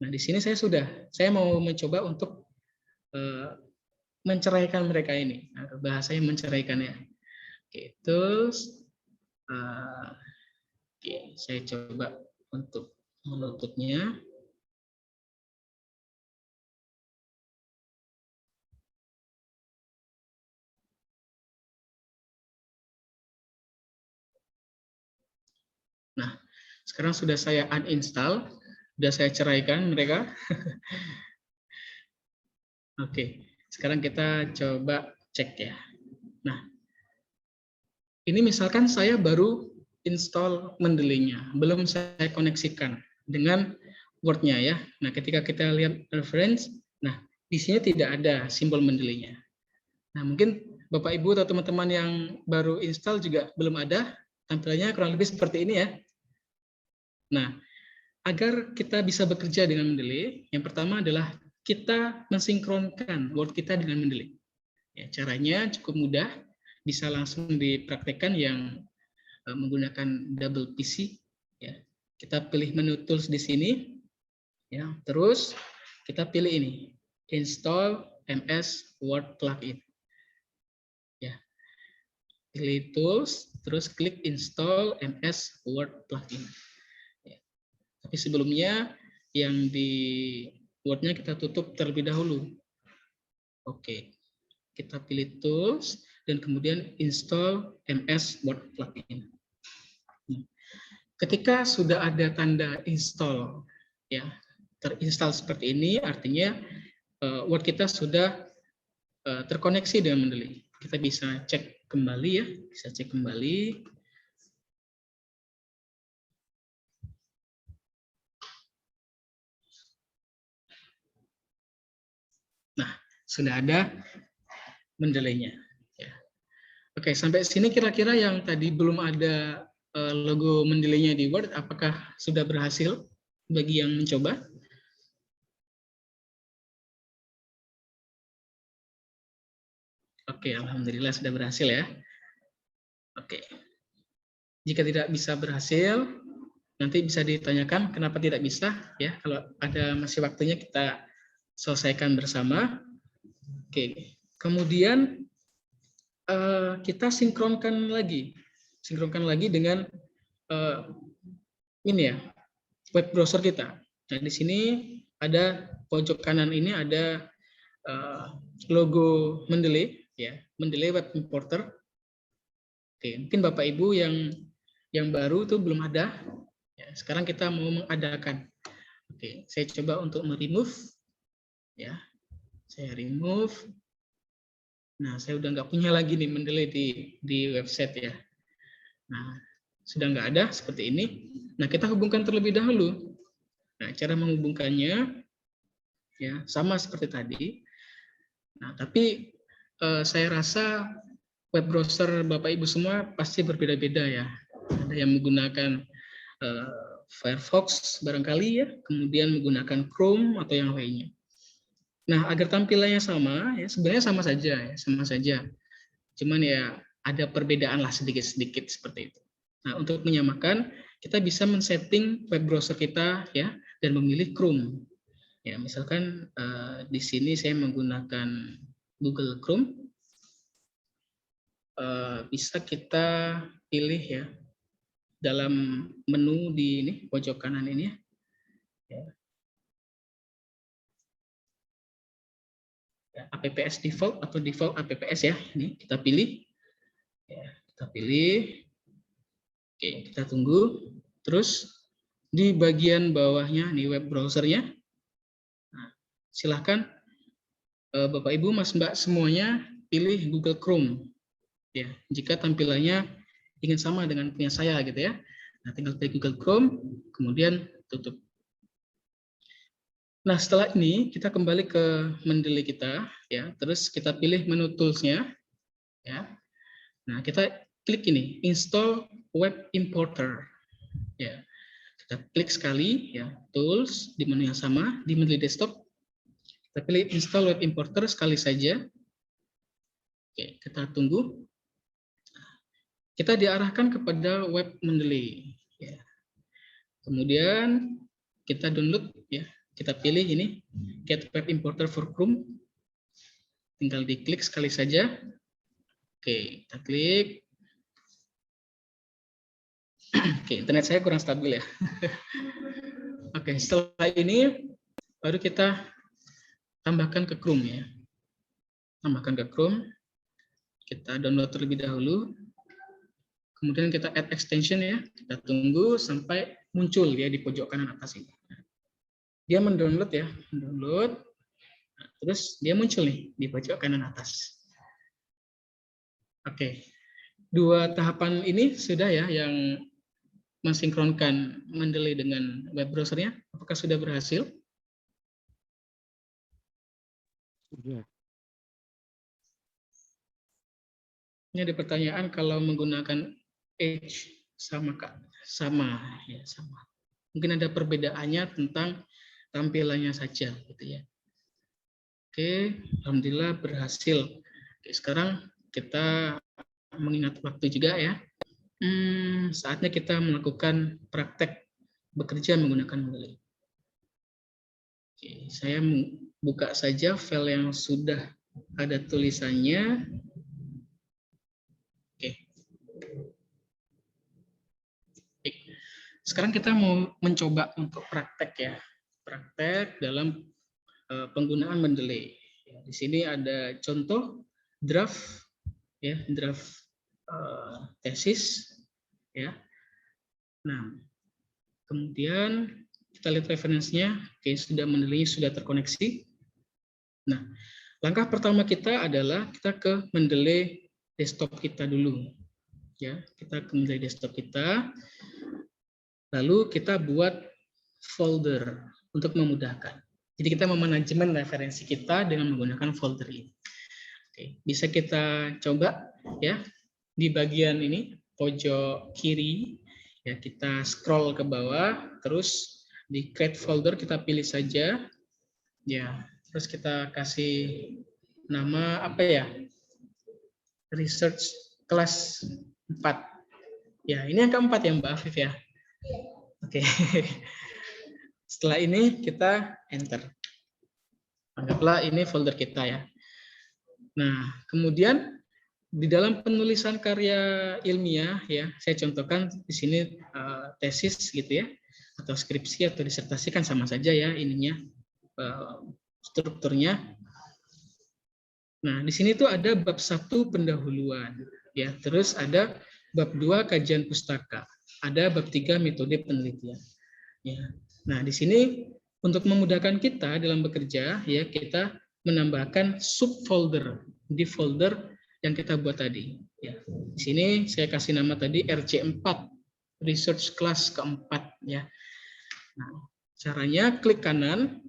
C: Nah, di sini saya mau mencoba untuk menceraikan mereka ini. Nah, bahasanya menceraikannya. Oke, terus oke, saya coba untuk menutupnya. Nah, sekarang sudah saya uninstall, sudah saya ceraikan mereka. Oke, sekarang kita coba cek ya. Nah, ini misalkan saya baru install Mendeley-nya, belum saya koneksikan dengan Word-nya ya. Nah, ketika kita lihat reference, nah di sini tidak ada simbol Mendeley-nya. Nah, mungkin Bapak Ibu atau teman-teman yang baru install juga belum ada, tampilannya kurang lebih seperti ini ya. Nah, agar kita bisa bekerja dengan Mendeley, yang pertama adalah kita mensinkronkan Word kita dengan Mendeley. Ya, caranya cukup mudah, bisa langsung dipraktekkan yang menggunakan double PC. Ya, kita pilih menu tools di sini, ya, terus kita pilih ini, install MS Word plugin. Ya, pilih tools, terus klik install MS Word plugin. Tapi sebelumnya yang di Word-nya kita tutup terlebih dahulu. Oke, kita pilih tools dan kemudian install MS Word plugin. Ketika sudah ada tanda install, ya terinstall seperti ini, artinya Word kita sudah terkoneksi dengan Mendeley. Kita bisa cek kembali ya, bisa cek kembali. Nah, sudah ada Mendeley-nya. Ya. Oke, sampai sini kira-kira yang tadi belum ada logo Mendeley-nya di Word, apakah sudah berhasil bagi yang mencoba? Oke, alhamdulillah sudah berhasil ya. Oke. Jika tidak bisa berhasil, nanti bisa ditanyakan kenapa tidak bisa ya. Kalau ada masih waktunya kita selesaikan bersama. Oke. Kemudian kita sinkronkan lagi dengan ini ya, web browser kita. Nah, di sini ada pojok kanan ini ada logo Mendeley ya, Mendeley Web Importer. Oke, mungkin Bapak Ibu yang baru itu belum ada. Ya, sekarang kita mau mengadakan. Oke, saya coba untuk meremove, ya. Saya remove. Nah, saya udah nggak punya lagi nih Mendeley di website ya. Nah, sudah nggak ada seperti ini. Nah, kita hubungkan terlebih dahulu. Nah, cara menghubungkannya ya sama seperti tadi. Nah, tapi saya rasa web browser Bapak Ibu semua pasti berbeda-beda ya. Ada yang menggunakan Firefox barangkali ya, kemudian menggunakan Chrome atau yang lainnya. Nah, agar tampilannya sama, ya sebenarnya sama saja, ya, sama saja. Cuman ya ada perbedaan lah sedikit-sedikit seperti itu. Nah, untuk menyamakan, kita bisa men-setting web browser kita ya dan memilih Chrome. Ya, misalkan di sini saya menggunakan Google Chrome, bisa kita pilih ya dalam menu di ini pojok kanan ini ya. APPS default atau default APPS ya, ini kita pilih. Ya, kita pilih. Oke, kita tunggu. Terus di bagian bawahnya nih web browsernya. Nah, silahkan Bapak Ibu Mas Mbak semuanya pilih Google Chrome. Ya, jika tampilannya ingin sama dengan punya saya gitu ya. Nah, tinggal pilih Google Chrome, kemudian tutup. Nah, setelah ini kita kembali ke Mendeley kita ya. Terus kita pilih menu tools-nya ya. Nah, kita klik ini, install web importer. Ya. Kita klik sekali ya, tools di menu yang sama di Mendeley desktop. Kita pilih install web importer sekali saja. Oke, kita tunggu. Kita diarahkan kepada web Mendeley ya. Kemudian kita download ya. Kita pilih ini get web importer for Chrome. Tinggal diklik sekali saja. Oke, kita klik. Oke, internet saya kurang stabil ya. Oke, setelah ini baru kita tambahkan ke Chrome ya. Tambahkan ke Chrome. Kita download terlebih dahulu. Kemudian kita add extension ya. Kita tunggu sampai muncul ya di pojok kanan atas ini. Dia mendownload ya, mendownload. Nah, terus dia muncul nih di pojok kanan atas. Oke, dua tahapan ini sudah ya yang mensinkronkan Mendeley dengan web browsernya. Apakah sudah berhasil?
B: Sudah.
C: Ini ada pertanyaan kalau menggunakan Edge sama Kak, sama ya sama. Mungkin ada perbedaannya tentang tampilannya saja gitu ya. Oke, alhamdulillah berhasil. Oke, sekarang kita mengingat waktu juga ya. Saatnya kita melakukan praktek bekerja menggunakan Mendeley. Oke, saya buka saja file yang sudah ada tulisannya. Oke. Sekarang kita mau mencoba untuk praktek ya. Praktek dalam penggunaan Mendeley. Di sini ada contoh draft ya, draft tesis ya. Nah, kemudian kita lihat referensinya. Oke, sudah Mendeley sudah terkoneksi. Nah, langkah pertama kita adalah kita ke Mendeley desktop kita dulu. Ya, kita ke Mendeley desktop kita. Lalu kita buat folder untuk memudahkan. Jadi kita memanajemen referensi kita dengan menggunakan folder ini. Oke, bisa kita coba ya di bagian ini pojok kiri ya, kita scroll ke bawah, terus di create folder kita pilih saja ya, terus kita kasih nama apa ya, research kelas 4 ya, ini yang keempat ya Mbak Afif ya. Oke. Setelah ini kita enter. Anggaplah ini folder kita ya. Nah, kemudian di dalam penulisan karya ilmiah ya, saya contohkan di sini tesis gitu ya, atau skripsi atau disertasi kan sama saja ya ininya strukturnya. Nah, di sini tuh ada bab 1 pendahuluan ya, terus ada bab 2 kajian pustaka, ada bab 3 metode penelitian. Ya. Nah, di sini untuk memudahkan kita dalam bekerja, ya kita menambahkan subfolder di folder yang kita buat tadi. Ya. Di sini saya kasih nama tadi RC4, Research Class keempat. Ya. Nah, caranya klik kanan,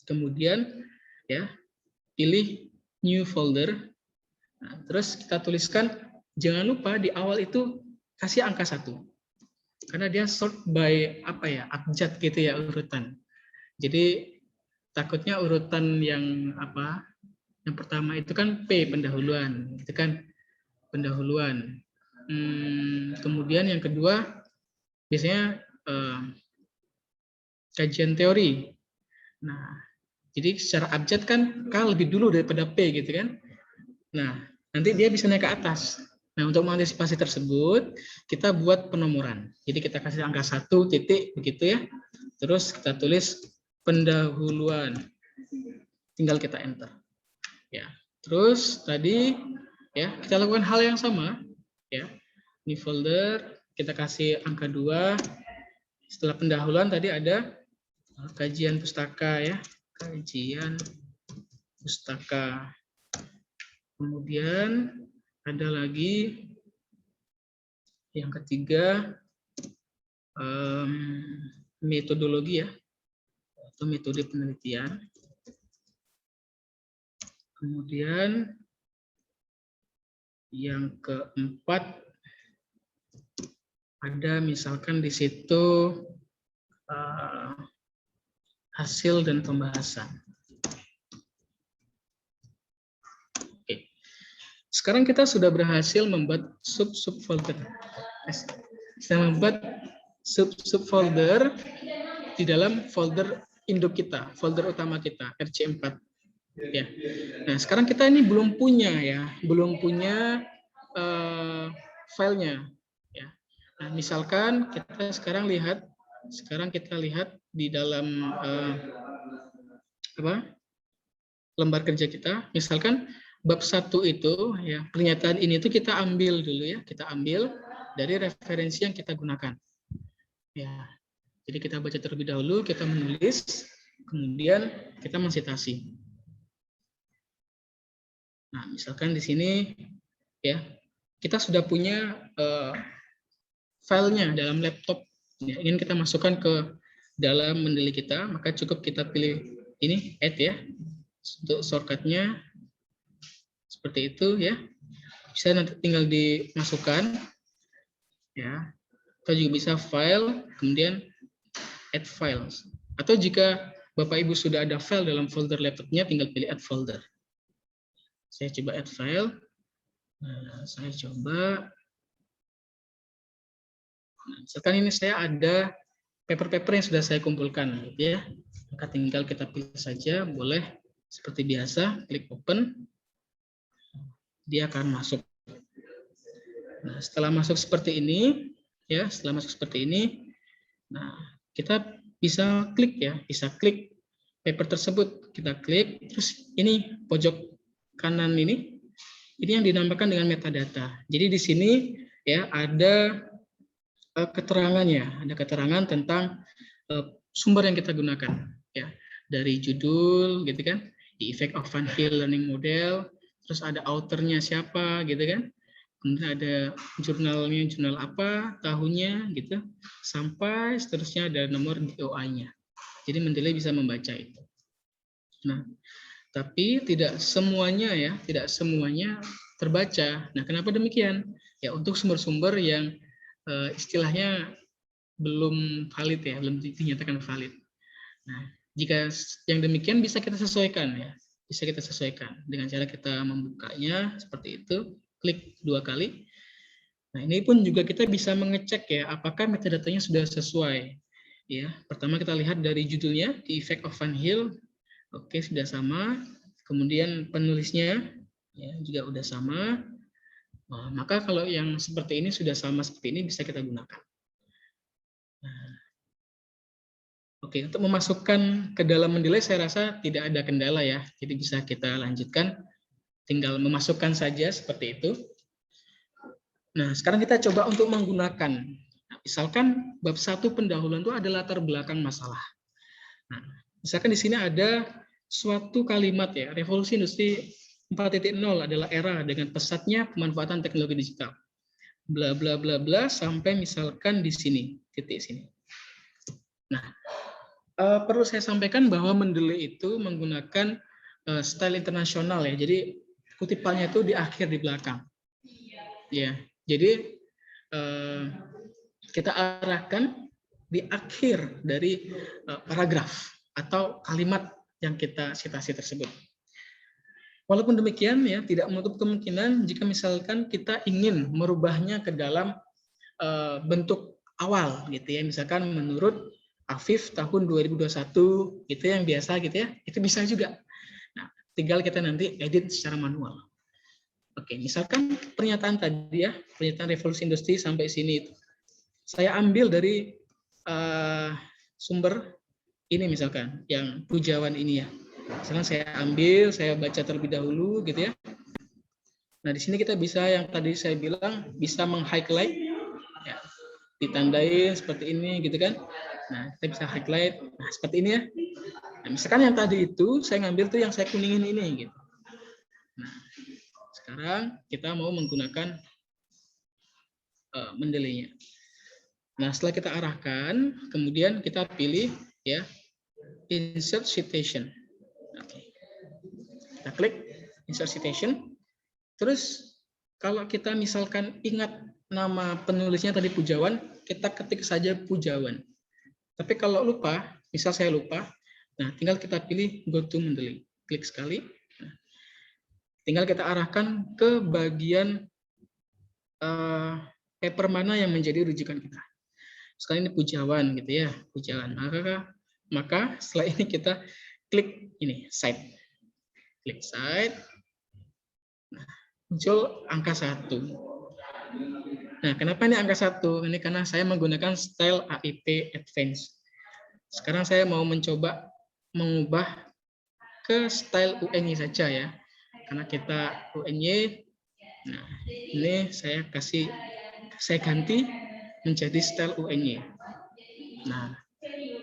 C: kemudian ya pilih New Folder. Nah, terus kita tuliskan, jangan lupa di awal itu kasih angka 1. Karena dia sort by abjad gitu ya, urutan. Jadi takutnya urutan yang yang pertama itu kan P, pendahuluan, itu kan pendahuluan. Kemudian yang kedua biasanya kajian teori. Nah, jadi secara abjad kan K lebih dulu daripada P gitu kan. Nah, nanti dia bisa naik ke atas. Nah, untuk mengantisipasi tersebut, kita buat penomoran. Jadi kita kasih angka 1 titik begitu ya. Terus kita tulis pendahuluan. Tinggal kita enter. Ya. Terus tadi ya, kita lakukan hal yang sama ya. Ini folder, kita kasih angka 2. Setelah pendahuluan tadi ada kajian pustaka ya. Kajian pustaka. Kemudian ada lagi yang ketiga, metodologi ya, atau metode penelitian. Kemudian yang keempat ada misalkan di situ hasil dan pembahasan. Oke. Sekarang kita sudah berhasil membuat sub-folder. Kita membuat sub-folder di dalam folder induk kita, folder utama kita, RC4. Ya. Nah, sekarang kita ini belum punya filenya. Ya. Nah, misalkan kita sekarang kita lihat di dalam lembar kerja kita, misalkan bab 1 itu ya, pernyataan ini tuh kita ambil dulu ya, kita ambil dari referensi yang kita gunakan. Ya. Jadi kita baca terlebih dahulu, kita menulis, kemudian kita mensitasi. Nah, misalkan di sini ya, kita sudah punya filenya dalam laptop. Ya, ingin kita masukkan ke dalam Mendeley kita, maka cukup kita pilih ini add ya. Untuk shortcutnya seperti itu ya. Bisa nanti tinggal dimasukkan ya. Atau juga bisa file, kemudian add files. Atau jika Bapak Ibu sudah ada file dalam folder laptopnya, tinggal pilih add folder. Saya coba add file. Nah, saya coba. Nah, misalkan ini saya ada paper-paper yang sudah saya kumpulkan, gitu ya. Maka tinggal kita pilih saja, boleh seperti biasa, klik open. Dia akan masuk. Nah, setelah masuk seperti ini, ya, nah kita bisa klik ya, bisa klik paper tersebut, kita klik, terus ini pojok kanan ini yang dinamakan dengan metadata. Jadi di sini ya ada keterangannya, ada keterangan tentang sumber yang kita gunakan, ya, dari judul, gitu kan, the effect of Van Hill learning model, terus ada authornya siapa, gitu kan. Kemudian ada jurnalnya, jurnal apa, tahunnya, gitu, sampai seterusnya ada nomor DOI-nya. Jadi Mendeley bisa membaca itu. Nah, tapi tidak semuanya ya, tidak semuanya terbaca. Nah, kenapa demikian? Ya, untuk sumber-sumber yang istilahnya belum valid ya, belum dinyatakan valid. Nah, jika yang demikian bisa kita sesuaikan ya, bisa kita sesuaikan dengan cara kita membukanya seperti itu. Klik 2 kali. Nah, ini pun juga kita bisa mengecek ya, apakah metadatanya sudah sesuai. Ya, pertama kita lihat dari judulnya, The Effect of Van Hill. Oke, sudah sama. Kemudian penulisnya ya, juga udah sama. Nah, maka kalau yang seperti ini sudah sama seperti ini bisa kita gunakan. Nah, oke, untuk memasukkan ke dalam Mendeley saya rasa tidak ada kendala ya. Jadi bisa kita lanjutkan. Tinggal memasukkan saja seperti itu. Nah, sekarang kita coba untuk menggunakan Misalkan bab 1 pendahuluan itu ada latar belakang masalah. Nah, misalkan di sini ada suatu kalimat ya, revolusi industri 4.0 adalah era dengan pesatnya pemanfaatan teknologi digital. Bla bla bla bla sampai misalkan di sini, titik sini. Nah, perlu saya sampaikan bahwa Mendeley itu menggunakan style internasional ya. Jadi kutipannya itu di akhir di belakang. Ya. Jadi kita arahkan di akhir dari paragraf atau kalimat yang kita citasi tersebut. Walaupun demikian ya tidak menutup kemungkinan jika misalkan kita ingin merubahnya ke dalam bentuk awal gitu ya, misalkan menurut Afif tahun 2021 gitu yang biasa gitu ya, itu bisa juga. Nah, tinggal kita nanti edit secara manual. Oke, misalkan pernyataan tadi ya, pernyataan revolusi industri sampai sini itu saya ambil dari sumber ini misalkan yang pujawan ini ya. Misalkan saya ambil, saya baca terlebih dahulu gitu ya. Nah, di sini kita bisa yang tadi saya bilang bisa meng-highlight ya, ditandai seperti ini gitu kan. Nah, kita bisa highlight nah, seperti ini ya. Nah, misalkan yang tadi itu saya ngambil tuh yang saya kuningin ini gitu. Nah, sekarang kita mau menggunakan Mendeley-nya. Nah, setelah kita arahkan, kemudian kita pilih ya insert citation. Oke. Kita klik insert citation. Terus kalau kita misalkan ingat nama penulisnya tadi Pujawan, kita ketik saja Pujawan. Tapi kalau lupa, misal saya lupa, nah tinggal kita pilih go to Mendeley. Klik sekali. Nah, tinggal kita arahkan ke bagian paper mana yang menjadi rujukan kita. Sekarang ini Pujawan gitu ya, Pujawan. Maka setelah ini kita klik ini cite. Klik cite. Nah, muncul angka 1. Nah, kenapa ini angka 1? Ini karena saya menggunakan style AIP Advanced. Sekarang saya mau mencoba mengubah ke style UNY saja ya. Karena kita UNY. Nah, ini saya ganti menjadi style UNY. Nah,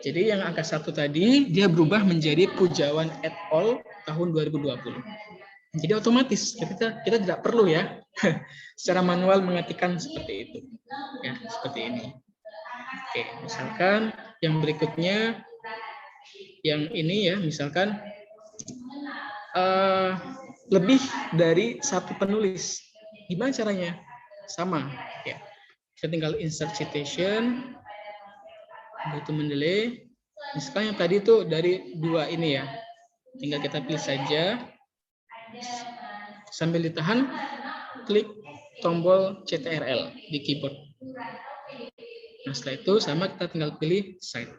C: jadi yang angka 1 tadi dia berubah menjadi Pujawan et al. Tahun 2020. Jadi otomatis kita tidak perlu ya secara manual mengetikkan seperti itu. Ya, seperti ini. Oke, misalkan yang berikutnya yang ini ya, misalkan lebih dari satu penulis. Gimana caranya? Sama ya. Kita tinggal insert citation, go to Mendeley. Misalkan yang tadi itu dari 2 ini ya. Tinggal kita pilih saja. Sambil ditahan, klik tombol CTRL di keyboard. Nah, setelah itu sama kita tinggal pilih cite.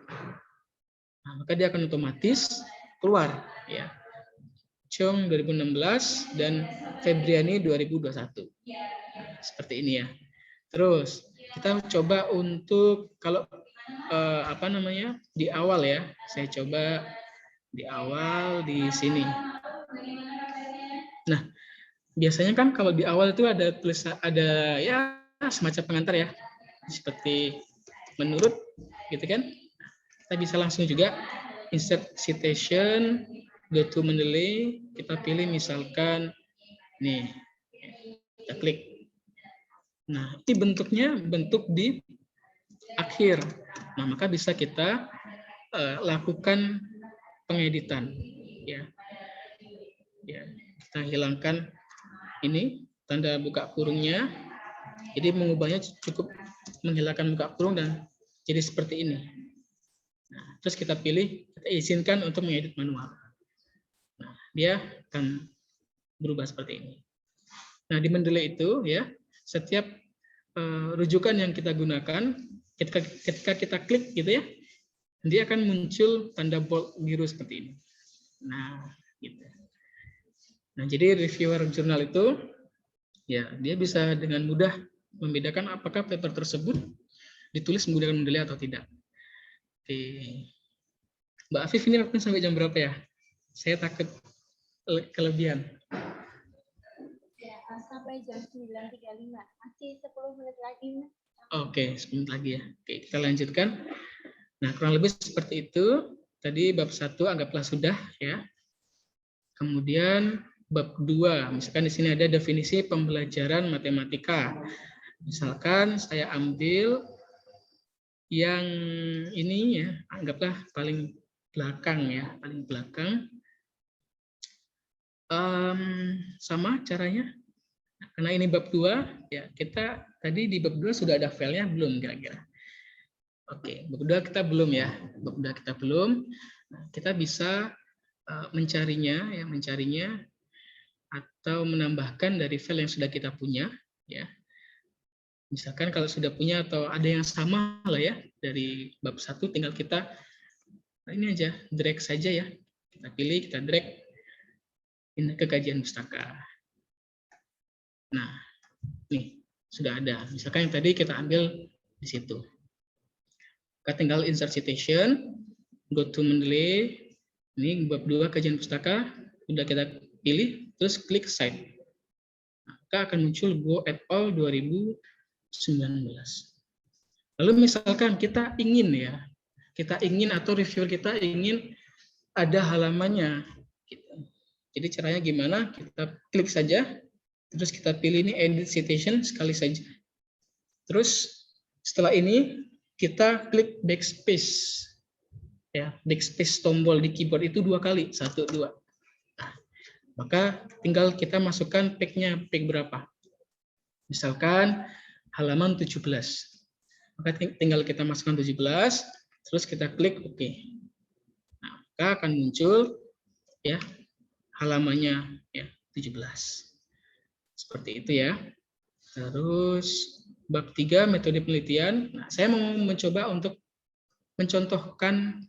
C: Nah, maka dia akan otomatis keluar ya. Chong 2016 dan Febriani 2021. Nah, seperti ini ya. Terus kita coba untuk kalau di awal ya. Saya coba di awal di sini. Nah, biasanya kan kalau di awal itu ada tulisan, ada ya semacam pengantar ya, seperti menurut gitu kan. Kita bisa langsung juga insert citation, go to Mendeley, kita pilih misalkan nih, kita klik. Nah, ini bentuknya bentuk di akhir. Nah, maka bisa kita lakukan pengeditan ya. Ya, kita hilangkan ini tanda buka kurungnya. Jadi mengubahnya cukup menghilangkan buka kurung dan jadi seperti ini. Nah, terus kita pilih, kita izinkan untuk mengedit manual. Nah, dia akan berubah seperti ini. Nah, di Mendeley itu ya, setiap rujukan yang kita gunakan, ketika kita klik gitu ya, dia akan muncul tanda bold biru seperti ini. Nah, gitu. Nah, jadi reviewer jurnal itu ya dia bisa dengan mudah membedakan apakah paper tersebut ditulis menggunakan Mendeley atau tidak. Oke. Mbak Afif ini waktu sampai jam berapa ya? Saya takut kelebihan.
A: sampai jam 9.35. Masih 10 menit lagi.
C: Oke, 10 menit lagi ya. Oke, kita lanjutkan. Nah, kurang lebih seperti itu. Tadi bab 1 anggaplah sudah ya. Kemudian bab 2, misalkan di sini ada definisi pembelajaran matematika. Misalkan saya ambil yang ini ya, anggaplah paling belakang ya, paling belakang. Sama caranya, karena ini bab 2 ya, kita tadi di bab 2 sudah ada filenya belum kira-kira? Oke, bab 2 kita belum ya, bab 2 kita belum. Nah, kita bisa mencarinya ya, mencarinya atau menambahkan dari file yang sudah kita punya ya. Misalkan kalau sudah punya atau ada yang sama lah ya dari bab 1, tinggal kita ini aja drag saja ya. Kita pilih, kita drag ini ke kajian pustaka. Nah, nih sudah ada. Misalkan yang tadi kita ambil di situ. Kita tinggal insert citation, go to Mendeley, ini bab 2 kajian pustaka, sudah kita pilih, terus klik cite. Maka akan muncul Go et al 2019. Lalu misalkan kita ingin ya, kita ingin atau reviewer kita ingin ada halamannya. Jadi caranya gimana? Kita klik saja, terus kita pilih ini edit citation sekali saja. Terus setelah ini kita klik backspace. Ya, backspace tombol di keyboard itu 2 kali, 1, 2. Nah, maka tinggal kita masukkan page-nya, page berapa. Misalkan halaman 17. Maka tinggal kita masukkan 17, terus kita klik OK. Nah, maka akan muncul ya halamannya ya 17. Seperti itu ya. Terus bab 3 metode penelitian. Nah, saya mau mencoba untuk mencontohkan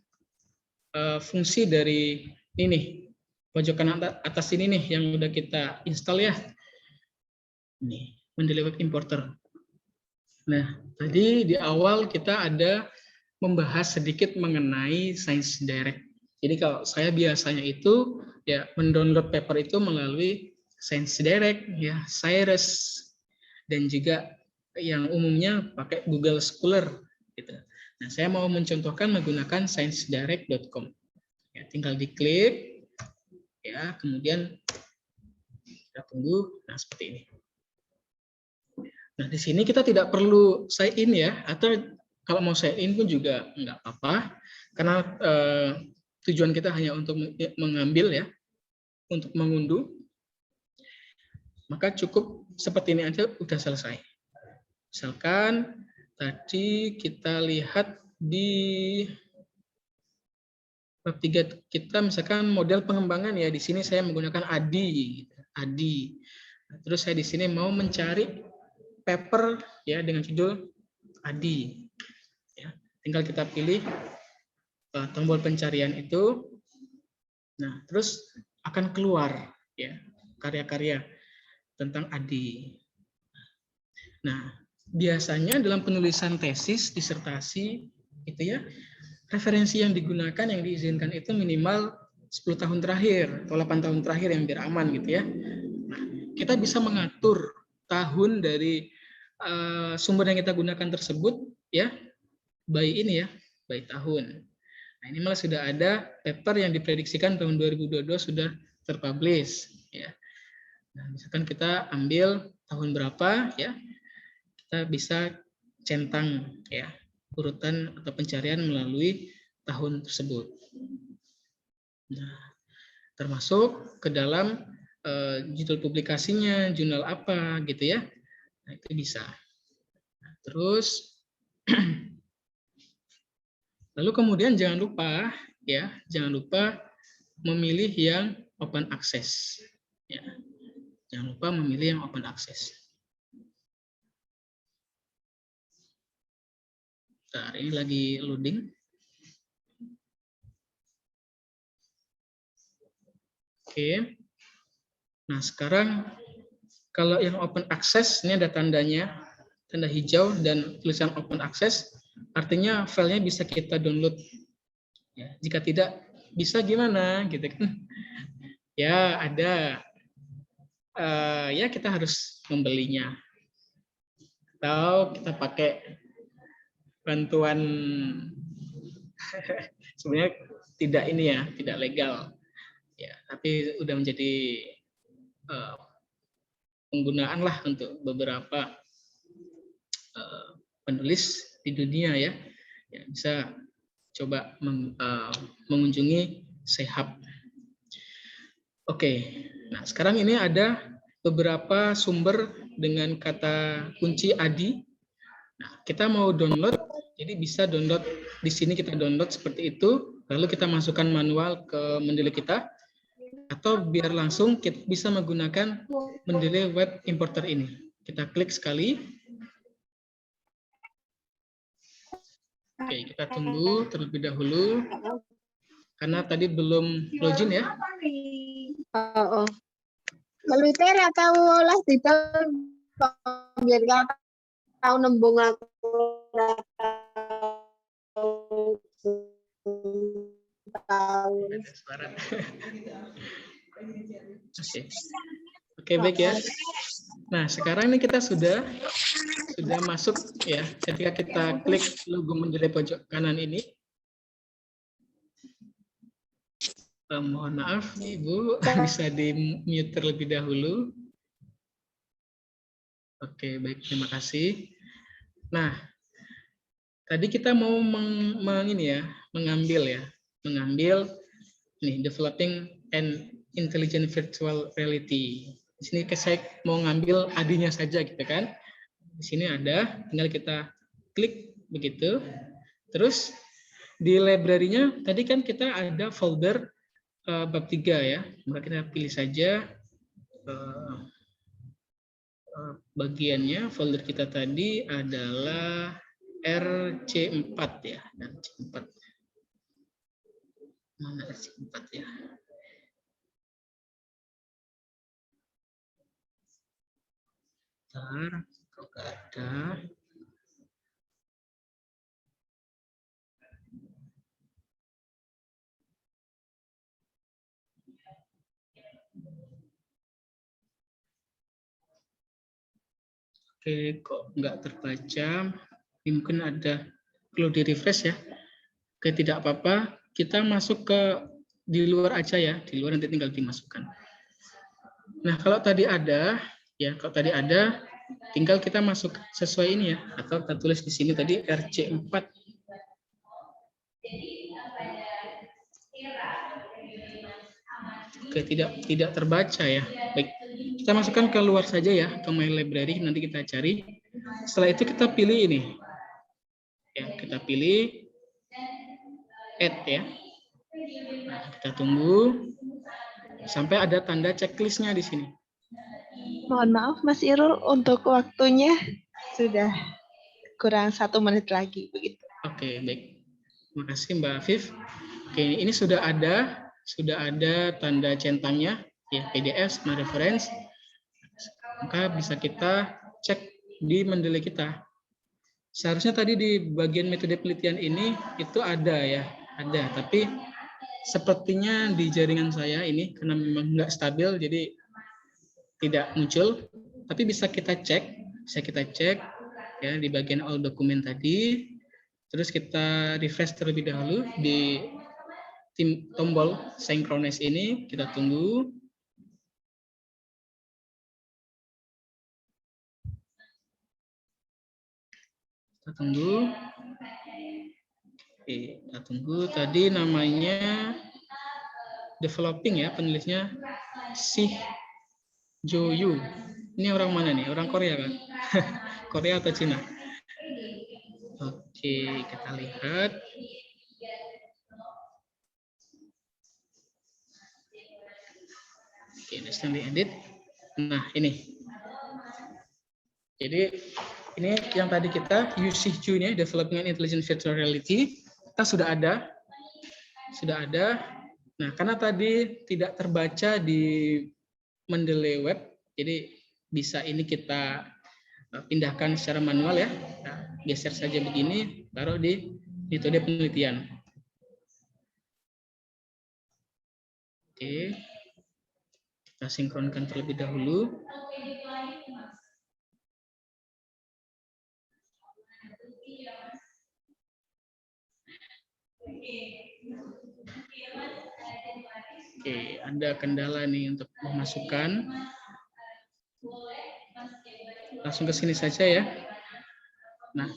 C: fungsi dari ini pojokan atas ini nih yang udah kita install ya. Ini Mendeley Web Importer. Nah, tadi di awal kita ada membahas sedikit mengenai Science Direct. Jadi kalau saya biasanya itu ya mendownload paper itu melalui Science Direct ya, Cyrus, dan juga yang umumnya pakai Google Scholar gitu. Nah, saya mau mencontohkan menggunakan sciencedirect.com. Ya, tinggal diklik ya, kemudian kita tunggu. Nah, seperti ini. Nah, di sini kita tidak perlu sign in ya, atau kalau mau sign in pun juga enggak apa-apa, karena tujuan kita hanya untuk mengambil ya, untuk mengunduh. Maka cukup seperti ini aja udah selesai. Misalkan tadi kita lihat di bab 3 kita misalkan model pengembangan ya, di sini saya menggunakan ADI. Terus saya di sini mau mencari paper ya dengan judul ADI. Ya, tinggal kita pilih tombol pencarian itu. Nah, terus akan keluar ya karya-karya tentang ADI. Nah, biasanya dalam penulisan tesis, disertasi, itu ya, referensi yang digunakan, yang diizinkan itu minimal 10 tahun terakhir, atau 8 tahun terakhir yang biar aman gitu ya. Nah, kita bisa mengatur tahun dari sumber yang kita gunakan tersebut, ya, by ini ya, by tahun. Nah, ini malah sudah ada paper yang diprediksikan tahun 2022 sudah terpublish, ya. Nah, misalkan kita ambil tahun berapa, ya, kita bisa centang ya urutan atau pencarian melalui tahun tersebut. Nah, termasuk ke dalam judul publikasinya, jurnal apa gitu ya. Nah, itu bisa. Nah, terus lalu kemudian jangan lupa ya, jangan lupa memilih yang open access. Ya. Jangan lupa memilih yang open access. Nah, ini lagi loading. Oke. Nah, sekarang kalau yang open access, ini ada tandanya, tanda hijau dan tulisan open access, artinya filenya bisa kita download. Ya, jika tidak bisa gimana, gitu kan? Ya, ada ya kita harus membelinya. Atau kita pakai bantuan sebenarnya tidak ini ya, tidak legal. Ya, tapi udah menjadi penggunaan lah untuk beberapa penulis di dunia ya. Ya, bisa coba mengunjungi Sehab. Oke, nah sekarang ini ada beberapa sumber dengan kata kunci ADI. Nah, kita mau download, jadi bisa download di sini, kita download seperti itu, lalu kita masukkan manual ke Mendeley kita, atau biar langsung kita bisa menggunakan Mendeley Web Importer ini. Kita klik sekali. Oke, kita tunggu terlebih dahulu karena tadi belum login ya.
D: Meliter atau olah detail biar nggak tahu nembung aku tahu.
C: Ada suara. Oke, baik ya. Nah, sekarang ini kita sudah masuk ya. Ketika kita klik logo Mendeley pojok kanan ini. Mohon maaf, Ibu, bisa di-mute terlebih dahulu. Oke, baik, terima kasih. Nah, tadi kita mau mengambil nih developing an intelligent virtual reality. Di sini saya mau ngambil ADI-nya saja gitu kan. Di sini ada, tinggal kita klik begitu. Terus di library-nya tadi kan kita ada folder bab 3 ya. Maka kita pilih saja bagiannya. Folder kita tadi adalah RC4 ya. RC4. Mana RC4 ya? Bentar, kok nggak ada. Oke, kok nggak terbaca? Ini mungkin ada, perlu di refresh ya. Oke, tidak apa-apa. Kita masuk ke di luar aja ya. Di luar nanti tinggal dimasukkan. Nah, kalau tadi ada, ya, tinggal kita masuk sesuai ini ya. Atau kita tulis di sini tadi RC4. Oke, tidak terbaca ya. Baik. Kita masukkan ke luar saja ya, ke My Library, nanti kita cari. Setelah itu kita pilih ini. Ya, kita pilih Add ya. Nah, kita tunggu sampai ada tanda checklist-nya di sini.
A: Mohon maaf Mas Irul, untuk waktunya sudah kurang 1 menit lagi begitu.
C: Oke, baik. Terima kasih Mbak Afif. Oke, ini sudah ada tanda centangnya ya, PDF sama reference. Maka bisa kita cek di Mendeley kita. Seharusnya tadi di bagian metode penelitian ini itu ada ya, tapi sepertinya di jaringan saya ini karena memang nggak stabil jadi tidak muncul. Tapi bisa kita cek ya di bagian all dokumen tadi. Terus kita refresh terlebih dahulu di tombol synchronize ini, kita tunggu. Kita tunggu. Tadi namanya developing ya, penulisnya Sih Joyu. Ini orang mana nih? Orang Korea kan? Korea atau Cina? Oke, kita lihat. Oke, ini sedang diedit. Nah, ini. Jadi ini yang tadi kita UC2 ini Developing an Intelligent Virtual Reality kita sudah ada. Nah, karena tadi tidak terbaca di Mendeley Web, jadi bisa ini kita pindahkan secara manual ya. Nah, geser saja begini, taruh di metode penelitian. Oke. Kita sinkronkan terlebih dahulu. Oke, ada kendala nih untuk memasukkan. Langsung ke sini saja ya. Nah,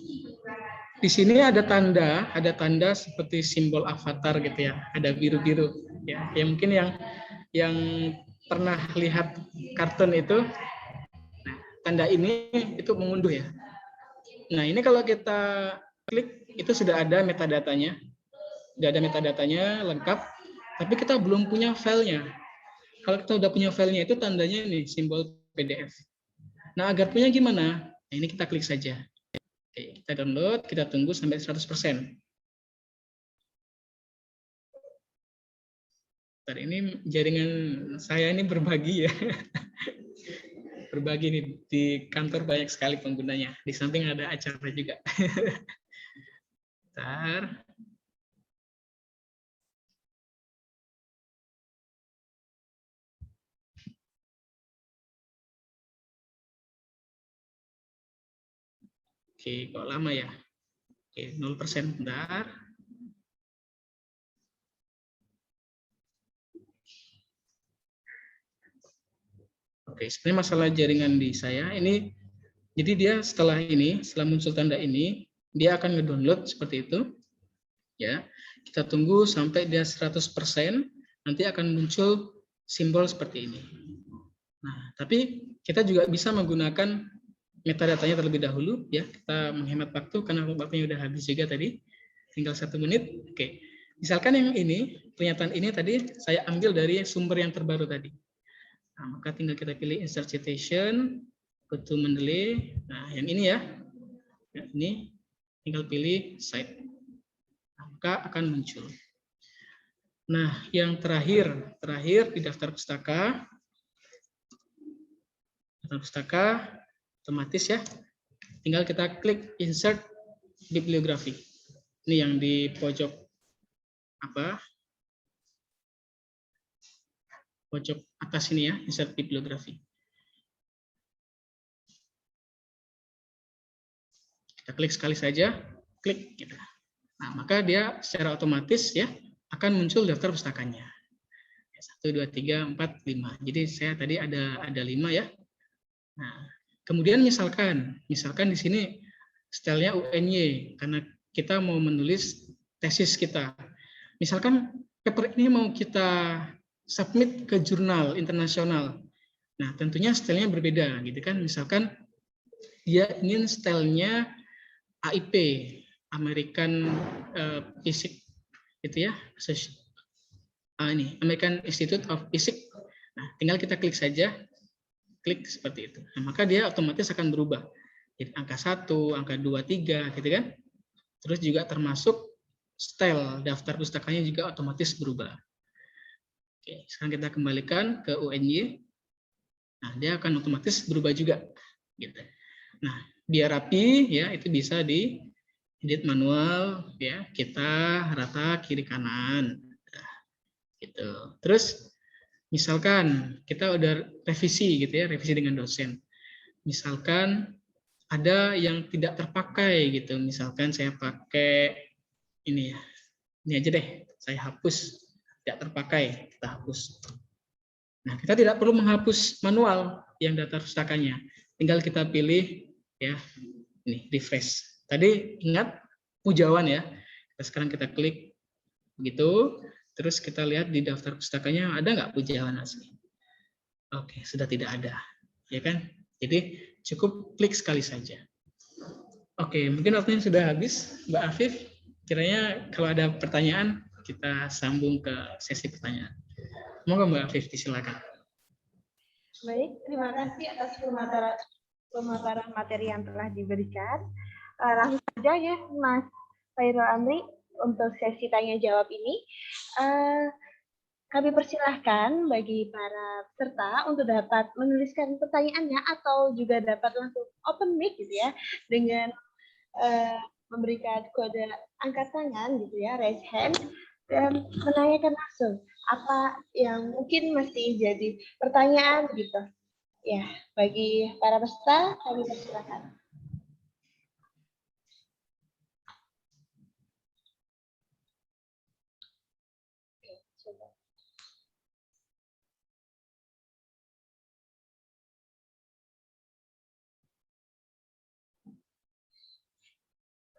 C: di sini ada tanda seperti simbol avatar gitu ya, ada biru-biru ya. Yang mungkin yang pernah lihat kartun itu, nah, tanda ini itu mengunduh ya. Nah, ini kalau kita klik itu sudah ada metadatanya. Sudah ada metadatanya lengkap, tapi kita belum punya filenya. Kalau kita udah punya filenya itu tandanya ini simbol PDF. Nah, agar punya gimana? Nah, ini kita klik saja. Oke, kita download, kita tunggu sampai 100%. Tadi ini jaringan saya ini berbagi ya. Berbagi nih, di kantor banyak sekali penggunanya. Di samping ada acara juga. Bentar. Oke, kok lama ya? Oke, 0%, bentar. Oke, sebenarnya masalah jaringan di saya ini, jadi dia setelah muncul tanda ini, dia akan ngedownload seperti itu. Ya, kita tunggu sampai dia 100%, nanti akan muncul simbol seperti ini. Nah, tapi kita juga bisa menggunakan metadatanya terlebih dahulu, ya. Kita menghemat waktu karena waktunya udah habis juga tadi, tinggal 1 menit. Oke, misalkan yang ini, pernyataan ini tadi saya ambil dari sumber yang terbaru tadi. Nah, maka tinggal kita pilih insert citation, go to Mendeley. Nah, yang ini ya. Ini tinggal pilih cite. Nah, maka akan muncul. Nah, yang terakhir di daftar pustaka. Daftar pustaka otomatis ya. Tinggal kita klik insert bibliografi. Ini yang di pojok pojok atas ini ya, insert bibliografi. Kita klik sekali saja, klik gitu. Nah, maka dia secara otomatis ya akan muncul daftar pustakanya. 1 2 3 4 5. Jadi saya tadi ada 5 ya. Nah, kemudian misalkan di sini stylenya UNY karena kita mau menulis tesis kita. Misalkan paper ini mau kita submit ke jurnal internasional. Nah, tentunya stylenya berbeda gitu kan. Misalkan dia ingin stylenya AIP, American Physics gitu ya. Ini American Institute of Physics. Nah, tinggal kita klik saja. Klik seperti itu. Nah, maka dia otomatis akan berubah. Jadi angka 1, angka 2, 3 gitu kan. Terus juga termasuk style daftar pustakanya juga otomatis berubah. Oke, sekarang kita kembalikan ke UNY. Nah, dia akan otomatis berubah juga gitu. Nah, biar rapi ya itu bisa di edit manual ya, kita rata kiri kanan. Nah, gitu. Terus misalkan kita udah revisi gitu ya, revisi dengan dosen. Misalkan ada yang tidak terpakai gitu. Misalkan saya pakai ini ya. Ini aja deh, saya hapus. Tidak terpakai, kita hapus. Nah, kita tidak perlu menghapus manual yang daftar pustakanya. Tinggal kita pilih ya, ini refresh. Tadi ingat pujawan ya. Sekarang kita klik begitu, terus kita lihat di daftar pustakanya ada nggak pujawan asli. Oke, sudah tidak ada, ya kan? Jadi cukup klik sekali saja. Oke, mungkin waktunya sudah habis, Mbak Afif. Kiranya kalau ada pertanyaan kita sambung ke sesi pertanyaan. Monggo Mbak Afif, disilakan.
A: Baik, terima kasih atas pemaparan materi yang telah diberikan. Langsung saja ya, Mas Khairul Amri, untuk sesi tanya jawab ini. Kami persilahkan bagi para peserta untuk dapat menuliskan pertanyaannya atau juga dapat langsung open mic gitu ya, dengan memberikan kode angkat tangan gitu ya, raise hand, dan menanyakan langsung apa yang mungkin masih jadi pertanyaan gitu. Ya, bagi para peserta kami persilakan. Oke, coba.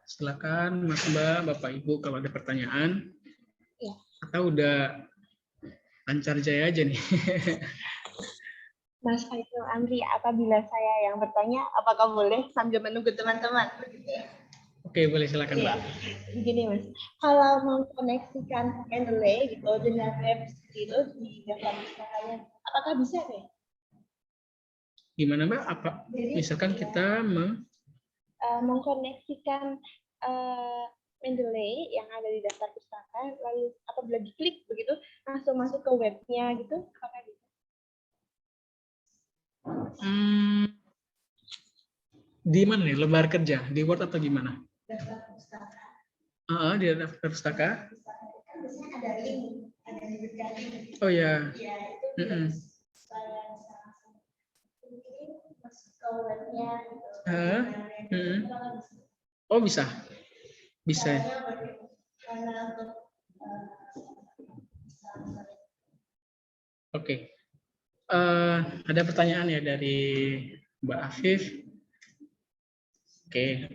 C: Silakan Mas Mbak, Bapak Ibu kalau ada pertanyaan.
A: Ya.
C: Atau udah lancar jaya aja nih.
A: Mas Faisal Andri, apabila saya yang bertanya, apakah boleh sambil menunggu teman-teman?
C: Oke, boleh silakan
A: Iya,
C: Mbak.
A: begini Mas, kalau mengkoneksikan Mendeley gitu dengan web itu di daftar pustakanya, apakah bisa deh?
C: Gimana Mbak? Apa?
A: Jadi,
C: Misalkan kita
A: mengkoneksikan Mendeley yang ada di daftar pustaka, lalu apabila diklik begitu langsung masuk ke webnya gitu, apakah bisa?
C: Di mana nih? Lembar kerja? Di Word atau gimana?
A: Daftar pustaka.
C: Di daftar pustaka.
A: Kan biasanya ada link, ada link.
C: Oh ya.
A: Ya, itu saya bisa langsung masuk ke webnya gitu.
C: Oh bisa. Bisa.
A: Karena untuk
C: Oke. Ada pertanyaan ya dari Mbak Afif. Oke.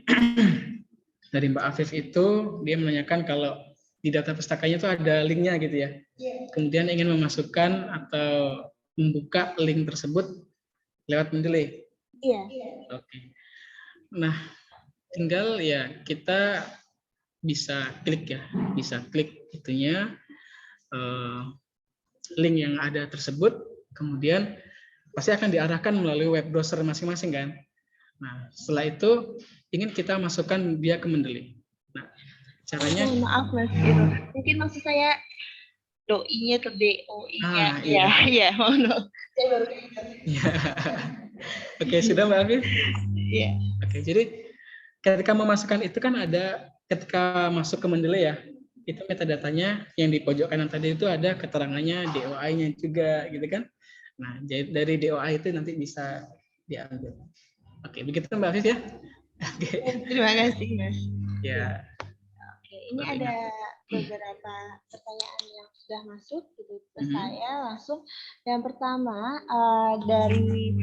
C: Dari Mbak Afif itu dia menanyakan kalau di data pustakanya itu ada linknya gitu ya. Kemudian ingin memasukkan atau membuka link tersebut lewat Mendeley.
A: Iya.
C: Oke. Nah, tinggal ya kita bisa klik itunya link yang ada tersebut, kemudian pasti akan diarahkan melalui web browser masing-masing kan. Nah, setelah itu ingin kita masukkan dia ke Mendeley. Nah, caranya.
A: Maaf Mas, gitu. Mungkin maksud saya doi-nya ke DOI-nya. Iya, mohon. Saya baru
C: ya. Oke, sudah Mbak Afif?
A: Iya.
C: Oke, jadi ketika memasukkan itu kan ada ketika masuk ke Mendeley ya, itu metadatanya yang di pojok kanan tadi itu ada keterangannya DOI-nya juga gitu kan. Nah, dari DOI itu nanti bisa diambil. Oke, begitu Mbak Afif ya. Oke.
A: Terima kasih Mas.
C: Ya.
A: Oke, ini ada beberapa pertanyaan yang sudah masuk gitu ke saya langsung. Yang pertama dari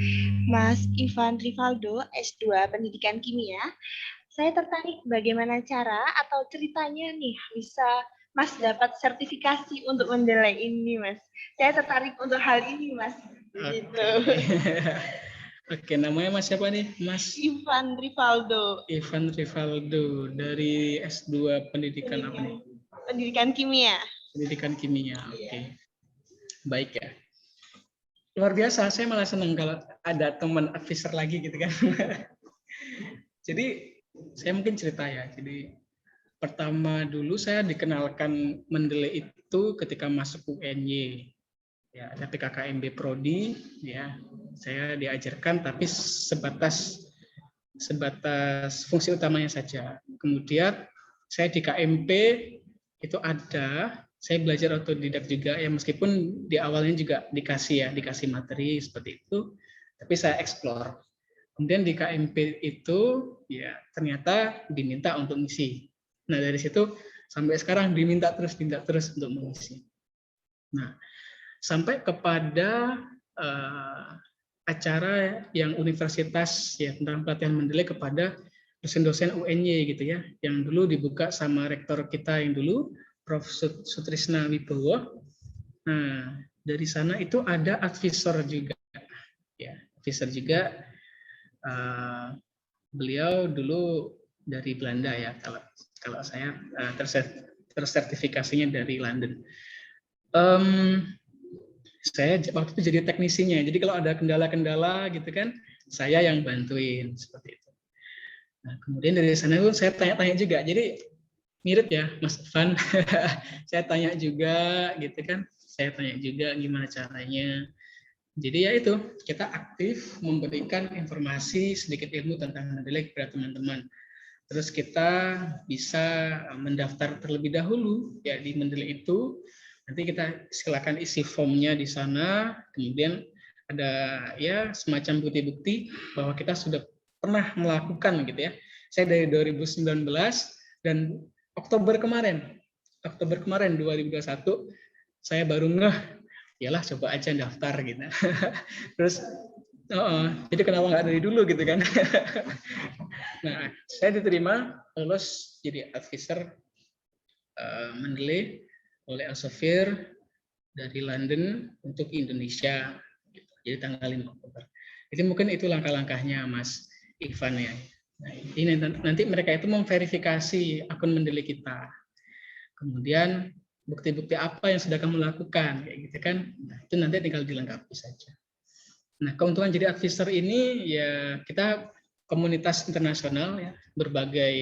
A: Mas Ivan Rivaldo, S2 Pendidikan Kimia. Saya tertarik bagaimana cara atau ceritanya nih bisa Mas dapat sertifikasi untuk Mendeley ini, Mas. Saya tertarik untuk hal ini, Mas. Gitu.
C: Oke, namanya Mas siapa nih? Mas
A: Ivan Rivaldo.
C: Ivan Rivaldo dari S2 Pendidikan apa nih?
A: Pendidikan Kimia.
C: Pendidikan Kimia, oke. Baik ya. Luar biasa, saya malah senang kalau ada teman advisor lagi gitu kan. Jadi saya mungkin cerita ya. Jadi pertama dulu saya dikenalkan Mendeley itu ketika masuk UNY. Ya, ada PKKMB Prodi, ya. Saya diajarkan tapi sebatas fungsi utamanya saja. Kemudian saya di KMP itu ada, saya belajar otodidak juga ya, meskipun di awalnya juga dikasih materi seperti itu, tapi saya explore. Kemudian di KMP itu ya ternyata diminta untuk mengisi. Nah, dari situ sampai sekarang diminta terus untuk mengisi. Nah, sampai kepada acara yang universitas ya tentang pelatihan Mendeley kepada dosen-dosen UNY gitu ya, yang dulu dibuka sama rektor kita yang dulu, Prof. Sutrisna Wibowo. Nah, dari sana itu ada advisor juga, ya, advisor juga. Beliau dulu dari Belanda ya, kalau saya tersertifikasinya dari London. Saya waktu itu jadi teknisinya, jadi kalau ada kendala-kendala gitu kan, saya yang bantuin seperti itu. Nah, kemudian dari sana pun saya tanya-tanya juga, jadi mirip ya Mas Ivan, saya tanya juga gitu kan, saya tanya juga gimana caranya. Jadi ya itu, kita aktif memberikan informasi sedikit ilmu tentang Mendeley kepada teman-teman. Terus kita bisa mendaftar terlebih dahulu ya di Mendeley itu, Nanti kita silakan isi formnya di sana, kemudian ada ya semacam bukti-bukti bahwa kita sudah pernah melakukan gitu ya. Saya dari 2019 dan Oktober kemarin 2021 saya baru ngeh, yalah coba aja daftar gitu. Terus jadi kenapa nggak dari dulu gitu kan? Nah, saya diterima lulus jadi advisor Mendeley oleh Elsevier dari London untuk Indonesia. Jadi tanggal 5 Oktober. Jadi mungkin itu langkah-langkahnya Mas Ivan ya. Nah, ini nanti mereka itu memverifikasi akun Mendeley kita. Kemudian bukti-bukti apa yang sudah kamu lakukan, kayak gitu kan? Nah, itu nanti tinggal dilengkapi saja. Nah, keuntungan jadi advisor ini ya kita komunitas internasional ya, berbagai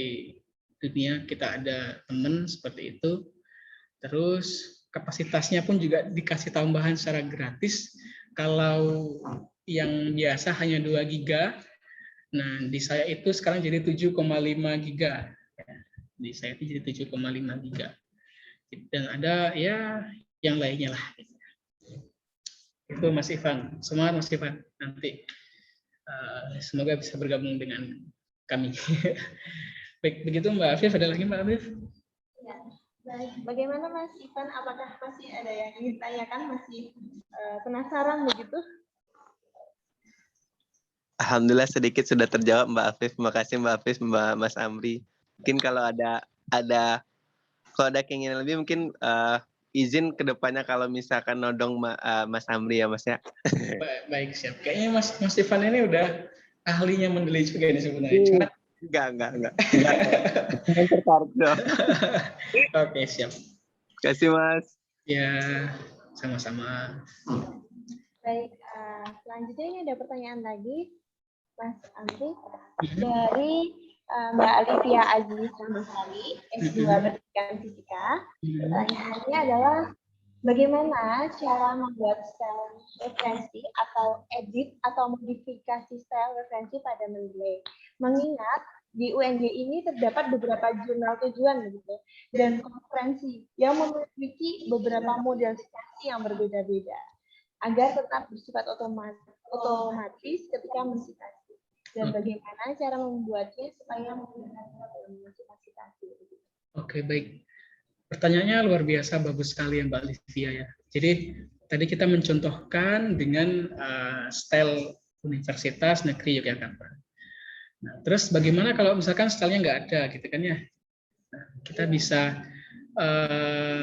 C: dunia kita ada teman seperti itu. Terus kapasitasnya pun juga dikasih tambahan secara gratis. Kalau yang biasa hanya 2 giga, nah di saya itu sekarang jadi 7,5 giga. Di saya itu jadi 7,5 giga. Dan ada ya yang lainnya lah. Itu Mas Ivan. Semangat Mas Ivan. Nanti semoga bisa bergabung dengan kami. Baik, begitu Mbak Afif. Ada lagi Mbak Afif?
A: Ya, baik. Bagaimana Mas Ivan? Apakah masih ada yang ingin ditanyakan? Masih penasaran begitu?
E: Alhamdulillah sedikit sudah terjawab Mbak Afif. Terima kasih Mbak Afif, Mas Amri. Mungkin kalau ada keinginan lebih mungkin izin kedepannya kalau misalkan nodong Mas Amri ya Mas ya.
C: Baik siap. Kayaknya Mas Ivan ini udah ahlinya Mendeley juga ini sebenarnya. Cuma
E: enggak. Yang tertarik dong.
C: Oke, siap.
E: Terima kasih Mas.
C: Ya, sama-sama.
A: Baik, selanjutnya ini ada pertanyaan lagi, Mas Amri, dari Mbak Alivia Aziz Ramazali, S2 Pendidikan Fisika. Pertanyaannya adalah, bagaimana cara membuat style referensi atau edit atau modifikasi style referensi pada Mendeley? Mengingat di UNJ ini terdapat beberapa jurnal tujuan begitu dan konferensi yang memiliki beberapa model citasi yang berbeda-beda agar tetap bersifat otomatis ketika mensitasi. Dan bagaimana cara membuatnya supaya menggunakan citasi?
C: Oke, baik. Pertanyaannya luar biasa, bagus sekali ya Mbak Livia ya. Jadi tadi kita mencontohkan dengan style Universitas Negeri Yogyakarta. Nah, terus bagaimana kalau misalkan stylenya nggak ada gitu kan ya? Nah, kita bisa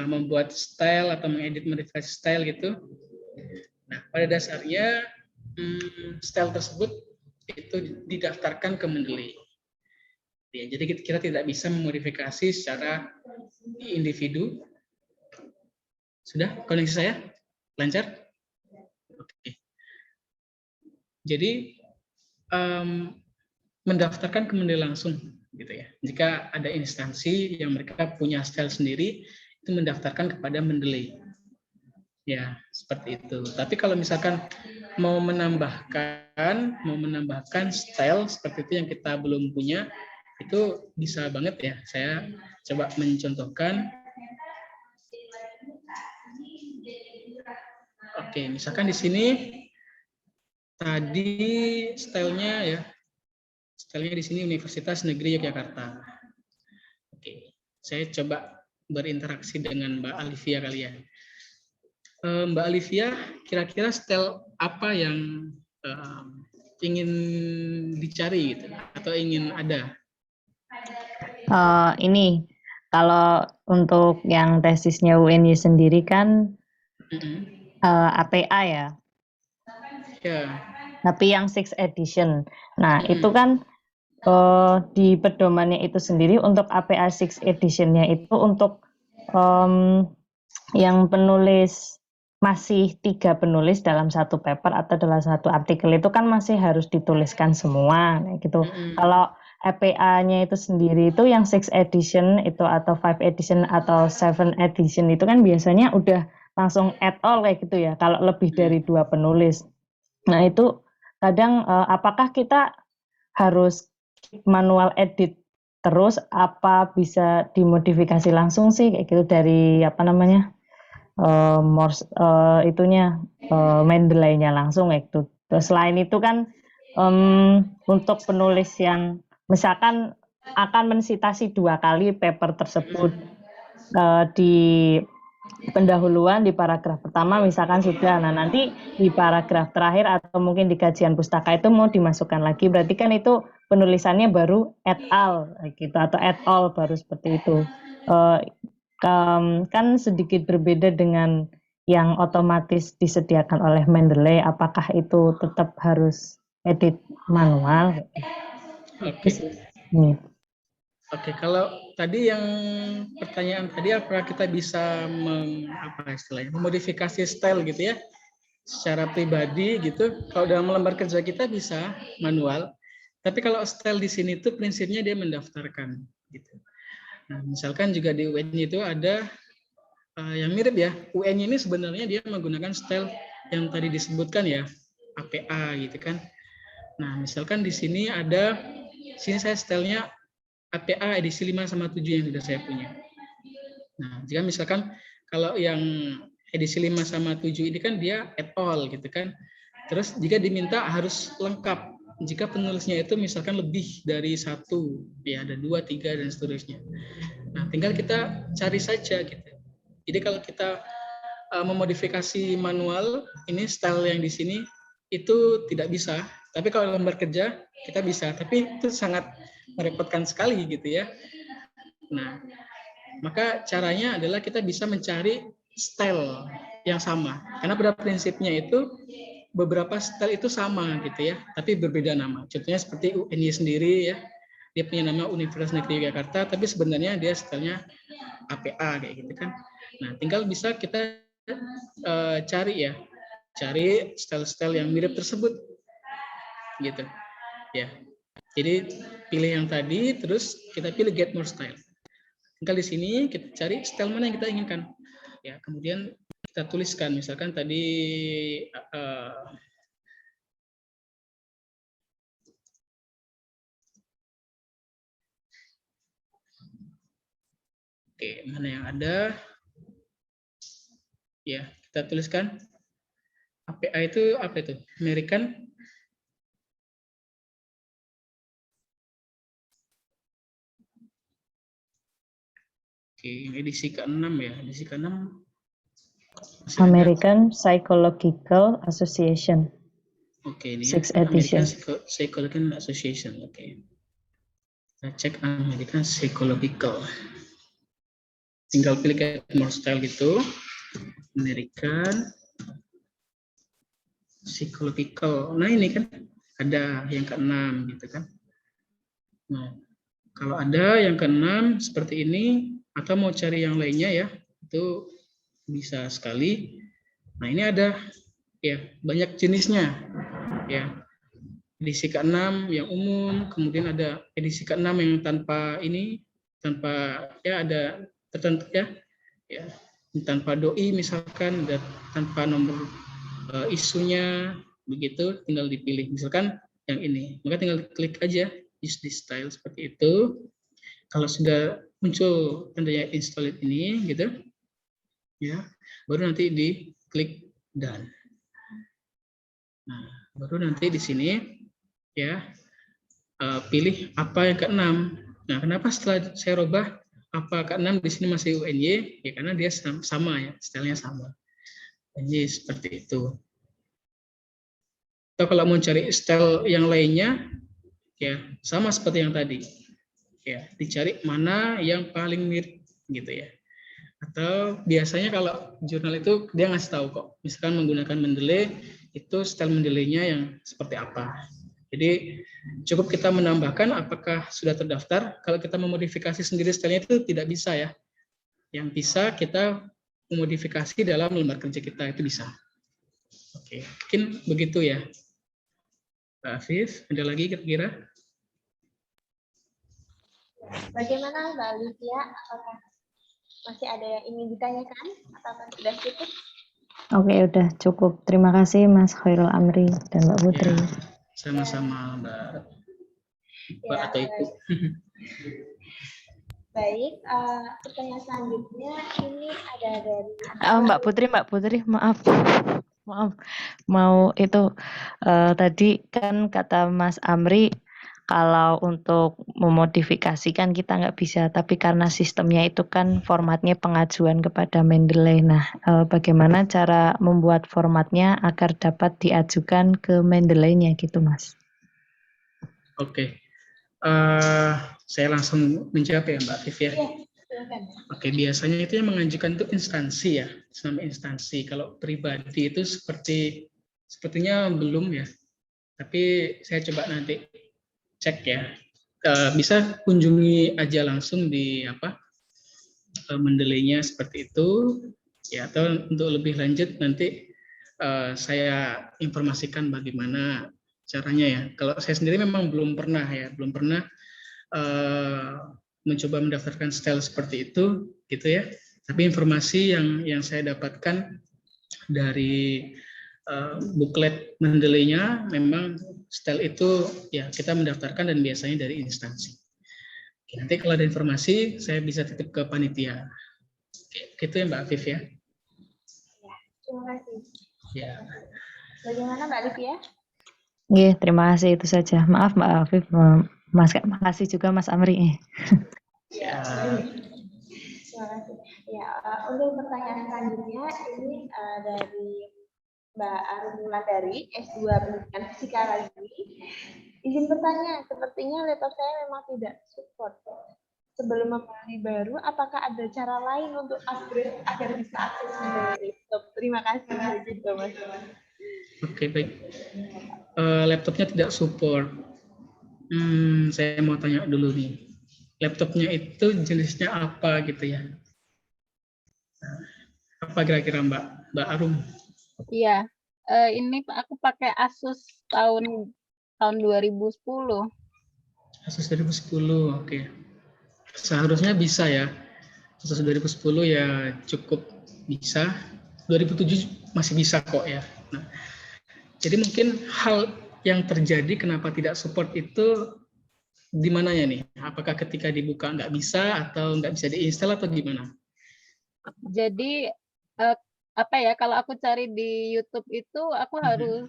C: membuat style atau mengedit modifikasi style gitu. Nah, pada dasarnya style tersebut itu didaftarkan ke Mendeley. Ya, jadi kita tidak bisa memodifikasi secara individu. Sudah koneksi saya lancar? Oke. Jadi mendaftarkan ke Mendeley langsung, gitu ya. Jika ada instansi yang mereka punya style sendiri, itu mendaftarkan kepada Mendeley. Ya, seperti itu. Tapi kalau misalkan mau menambahkan style seperti itu yang kita belum punya, itu bisa banget ya. Saya coba mencontohkan. Oke, misalkan di sini tadi stylenya ya. Stylenya di sini Universitas Negeri Yogyakarta. Oke, saya coba berinteraksi dengan Mbak Alivia kali ya. Mbak Alivia, kira-kira style apa yang ingin dicari gitu, atau ingin ada?
F: Ini kalau untuk yang tesisnya UNY sendiri kan APA ya.
C: Ya.
F: Tapi yang 6 edition. Nah, itu kan di pedomannya itu sendiri untuk APA 6 edition-nya itu untuk yang penulis masih 3 penulis dalam satu paper atau dalam satu artikel itu kan masih harus dituliskan semua gitu. Kalau APA-nya itu sendiri itu yang 6 edition itu atau 5 edition atau 7 edition itu kan biasanya udah langsung add all kayak gitu ya kalau lebih dari 2 penulis. Nah, itu kadang apakah kita harus manual edit terus apa bisa dimodifikasi langsung sih kayak gitu dari Mendeley-nya langsung itu. Terus selain itu kan untuk penulis yang misalkan akan mensitasi 2 kali paper tersebut di pendahuluan di paragraf pertama misalkan sudah, nah nanti di paragraf terakhir atau mungkin di kajian pustaka itu mau dimasukkan lagi, berarti kan itu penulisannya baru et al gitu atau et al baru seperti itu. Kan sedikit berbeda dengan yang otomatis disediakan oleh Mendeley, apakah itu tetap harus edit manual?
C: Oke.
F: Ini.
C: Oke, kalau tadi yang pertanyaan tadi apakah kita bisa memodifikasi style gitu ya secara pribadi gitu. Kalau dalam lembar kerja kita bisa manual, tapi kalau style di sini tuh prinsipnya dia mendaftarkan gitu. Nah, misalkan juga di UN itu ada yang mirip ya. UN ini sebenarnya dia menggunakan style yang tadi disebutkan ya, APA gitu kan. Nah, misalkan di sini saya stylenya APA edisi 5 sama 7 yang sudah saya punya. Nah, jika misalkan kalau yang edisi 5 sama 7 ini kan dia et al gitu kan. Terus jika diminta harus lengkap. Jika penulisnya itu misalkan lebih dari 1, ya ada 2, 3 dan seterusnya. Nah, tinggal kita cari saja gitu. Jadi kalau kita memodifikasi manual, ini style yang di sini itu tidak bisa. Tapi kalau lembar kerja kita bisa, tapi itu sangat merepotkan sekali gitu ya. Nah, maka caranya adalah kita bisa mencari style yang sama. Karena pada prinsipnya itu beberapa style itu sama gitu ya, tapi berbeda nama. Contohnya seperti UNY sendiri ya, dia punya nama Universitas Negeri Yogyakarta, tapi sebenarnya dia stylenya APA kayak gitu kan. Nah, tinggal bisa kita cari style-style yang mirip tersebut gitu ya. Jadi pilih yang tadi, terus kita pilih get more style. Tinggal di sini kita cari style mana yang kita inginkan. Ya, kemudian kita tuliskan, misalkan tadi oke, mana yang ada? Ya, kita tuliskan APA itu apa itu? American edisi ke-6 ya, edisi ke-6
F: American Psychological Association.
C: Oke, ini
F: 6th edition.
C: American Psychological Association. Oke. Kita cek American Psychological. Tinggal pilih get more style gitu. American Psychological. Nah, ini kan ada yang ke-6 gitu kan. Nah, kalau ada yang ke-6 seperti ini, atau mau cari yang lainnya ya, itu bisa sekali. Nah, ini ada ya banyak jenisnya ya. Edisi ke-6 yang umum, kemudian ada edisi ke-6 yang tanpa ya ada tertentu ya. Ya, tanpa doi misalkan, ada tanpa nomor isunya begitu, tinggal dipilih misalkan yang ini. Maka tinggal klik aja use this style seperti itu. Kalau sudah muncul tandanya install it ini gitu ya, baru nanti diklik done. Nah, baru nanti di sini ya pilih apa yang ke-6. Nah, kenapa setelah saya rubah apa ke-6 di sini masih UNY? Ya karena dia sama ya, stylenya sama. UNY seperti itu. Atau kalau mau cari style yang lainnya ya sama seperti yang tadi. Ya, dicari mana yang paling mirip gitu ya. Atau biasanya kalau jurnal itu dia ngasih tahu kok, misalkan menggunakan Mendeley, itu style Mendeley-nya yang seperti apa. Jadi cukup kita menambahkan apakah sudah terdaftar. Kalau kita memodifikasi sendiri stylenya itu tidak bisa ya. Yang bisa kita memodifikasi dalam lembar kerja kita, itu bisa. Oke, mungkin begitu ya. Pak Afif, ada lagi kira-kira?
A: Bagaimana Mbak Livia? Apakah masih ada yang ingin ditanyakan atau sudah cukup?
F: Oke, udah cukup. Terima kasih Mas Khairul Amri dan Mbak Putri.
C: Ya, sama-sama Mbak. Mbak atau Ibu.
A: Baik, pertanyaan selanjutnya ini ada dari
F: Mbak Putri, maaf, mau itu tadi kan kata Mas Amri kalau untuk memodifikasikan kita nggak bisa, tapi karena sistemnya itu kan formatnya pengajuan kepada Mendeley. Nah, bagaimana cara membuat formatnya agar dapat diajukan ke Mendeley-nya gitu, Mas?
C: Oke. Saya langsung menjawab ya Mbak Viv ya.
A: Iya, silakan.
C: Oke, biasanya itu yang mengajukan itu instansi ya, nama instansi. Kalau pribadi itu sepertinya belum ya. Tapi saya coba nanti cek ya. Bisa kunjungi aja langsung di Mendeley-nya seperti itu ya, atau untuk lebih lanjut nanti saya informasikan bagaimana caranya ya. Kalau saya sendiri memang belum pernah mencoba mendaftarkan style seperti itu gitu ya. Tapi informasi yang saya dapatkan dari buklet Mendeley-nya memang style itu ya kita mendaftarkan dan biasanya dari instansi. Oke, nanti kalau ada informasi saya bisa titip ke panitia. Oke, gitu ya Mbak Afif ya.
A: Terima kasih.
C: Ya.
A: Bagaimana Mbak Livia?
F: Iya, terima kasih itu saja. Maaf Mbak Afif, makasih juga Mas Amri.
C: Ya.
A: Terima kasih. Ya, untuk pertanyaan selanjutnya ini dari Mbak Arum Wulandari, S2 Pendidikan Fisika lagi. Izin bertanya, sepertinya laptop saya memang tidak support. Sebelum membeli baru, apakah ada cara lain untuk upgrade agar bisa akses Mendeley laptop? Terima kasih. Gitu, Mas.
C: Oke, baik. Laptopnya tidak support. Saya mau tanya dulu nih. Laptopnya itu jenisnya apa gitu ya? Apa kira-kira Mbak Arum?
G: Iya, ini aku pakai Asus tahun 2010.
C: Asus 2010, oke. Seharusnya bisa ya. Asus 2010 ya cukup bisa. 2007 masih bisa kok ya. Nah, jadi mungkin hal yang terjadi kenapa tidak support itu di mananya nih? Apakah ketika dibuka nggak bisa atau nggak bisa diinstal atau gimana?
G: Jadi kalau aku cari di YouTube itu aku harus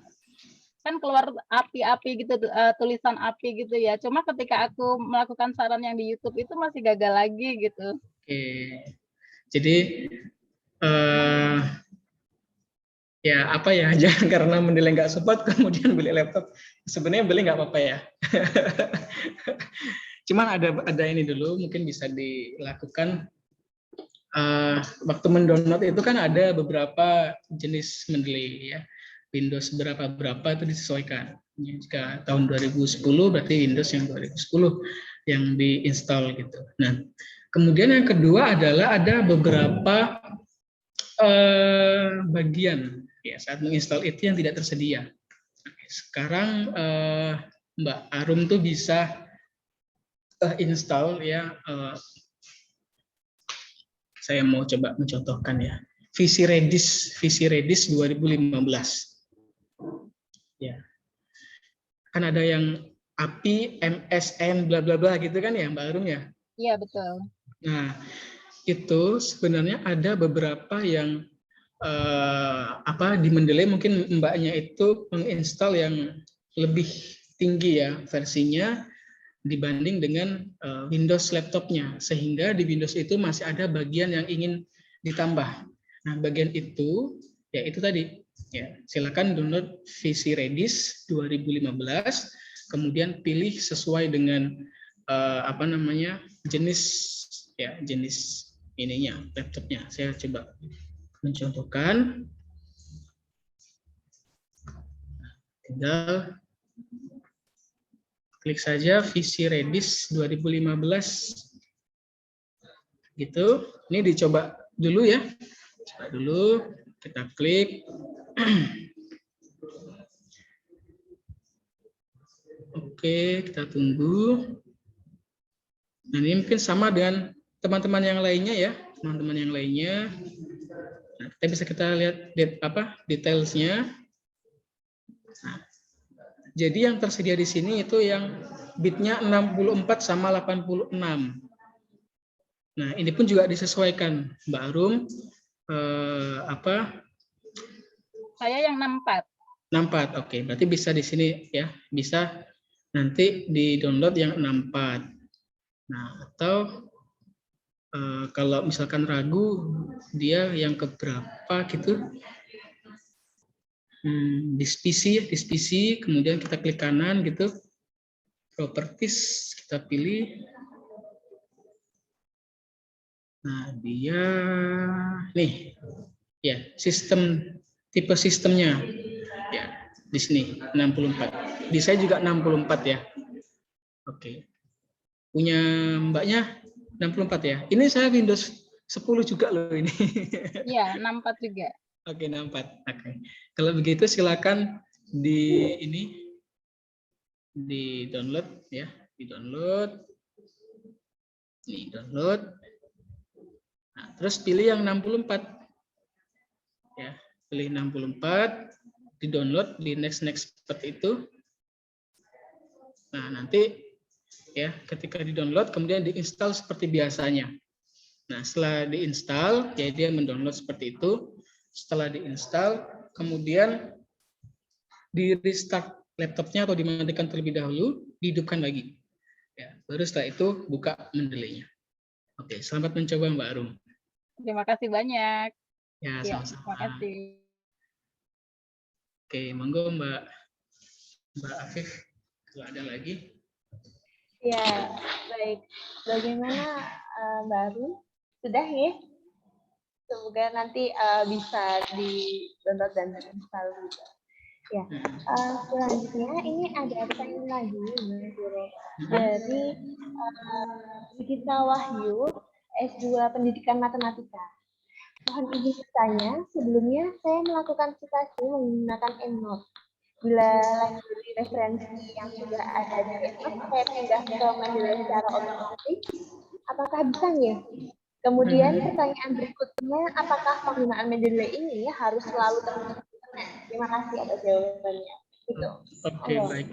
G: kan keluar api-api gitu, tulisan api gitu ya. Cuma ketika aku melakukan saran yang di YouTube itu masih gagal lagi gitu.
C: Oke, jadi ya apa ya, jangan karena Mendeley nggak support kemudian beli laptop. Sebenarnya beli nggak apa-apa ya. Cuman ada ini dulu mungkin bisa dilakukan. Waktu mendownload itu kan ada beberapa jenis Mendeley ya. Windows berapa itu disesuaikan. Jika tahun 2010 berarti Windows yang 2010 yang diinstal gitu. Nah, kemudian yang kedua adalah ada beberapa bagian ya saat menginstal itu yang tidak tersedia. Sekarang Mbak Arum tuh bisa install ya. Saya mau coba mencontohkan ya. VC Redis 2015. Ya. Kan ada yang API, MSN, bla bla bla gitu kan ya Mbak Arum ya?
G: Iya, betul.
C: Nah, itu sebenarnya ada beberapa yang di Mendeley mungkin mbaknya itu menginstal yang lebih tinggi ya versinya dibanding dengan Windows laptopnya, sehingga di Windows itu masih ada bagian yang ingin ditambah. Nah, bagian itu ya itu tadi ya, silakan download VC Redis 2015, kemudian pilih sesuai dengan jenis ininya laptopnya. Saya coba mencontohkan. Tinggal klik saja VC Redis 2015 gitu. Ini dicoba dulu ya. Coba dulu, kita klik. Oke, kita tunggu. Nah, ini mungkin sama dengan teman-teman yang lainnya ya, teman-teman yang lainnya. Nah, kita lihat detailsnya. Nah, jadi yang tersedia di sini itu yang bitnya 64 sama 86. Nah, ini pun juga disesuaikan, Mbak Arum.
G: Saya yang 64.
C: 64, oke. Berarti bisa di sini ya, bisa nanti di download yang 64. Nah, atau kalau misalkan ragu dia yang keberapa gitu, dispisi, kemudian kita klik kanan gitu, properties kita pilih. Nah, dia nih ya, tipe sistemnya ya di sini 64. Di saya juga 64 ya. Oke. Punya Mbaknya 64 ya. Ini saya Windows 10 juga loh ini.
G: Iya, 64 juga.
C: Oke, 64. Oke. Kalau begitu silakan di download ya, di download. Nih, download. Nah, terus pilih yang 64. Ya, pilih 64, di download, di next seperti itu. Nah, nanti ya ketika di download kemudian diinstal seperti biasanya. Nah, setelah diinstal ya dia mendownload seperti itu. Setelah diinstal kemudian di restart laptopnya atau dimatikan terlebih dahulu, dihidupkan lagi. Ya, baru setelah itu buka Mendeley-nya. Oke, selamat mencoba Mbak Arum.
G: Terima kasih banyak.
C: Ya,
G: Ya,
C: sama-sama.
G: terima kasih.
C: Oke, monggo Mbak Afif, kalau ada lagi.
A: Ya, baik. Bagaimana Mbak Arum? Sudah ya? Semoga nanti bisa di-download dan terinstall juga. Ya, selanjutnya ini ada pertanyaan lagi dari Nikita Wahyu, S2 Pendidikan Matematika. Mohon izin bertanya, sebelumnya saya melakukan citasi menggunakan EndNote. Bila library referensi yang sudah ada di EndNote, saya pindah ke Mendeley secara otomatis, apakah bisa ya? Kemudian pertanyaan berikutnya, apakah penggunaan Mendeley ini harus selalu terhubung? Terima kasih atas jawabannya. Itu.
C: Oke, baik.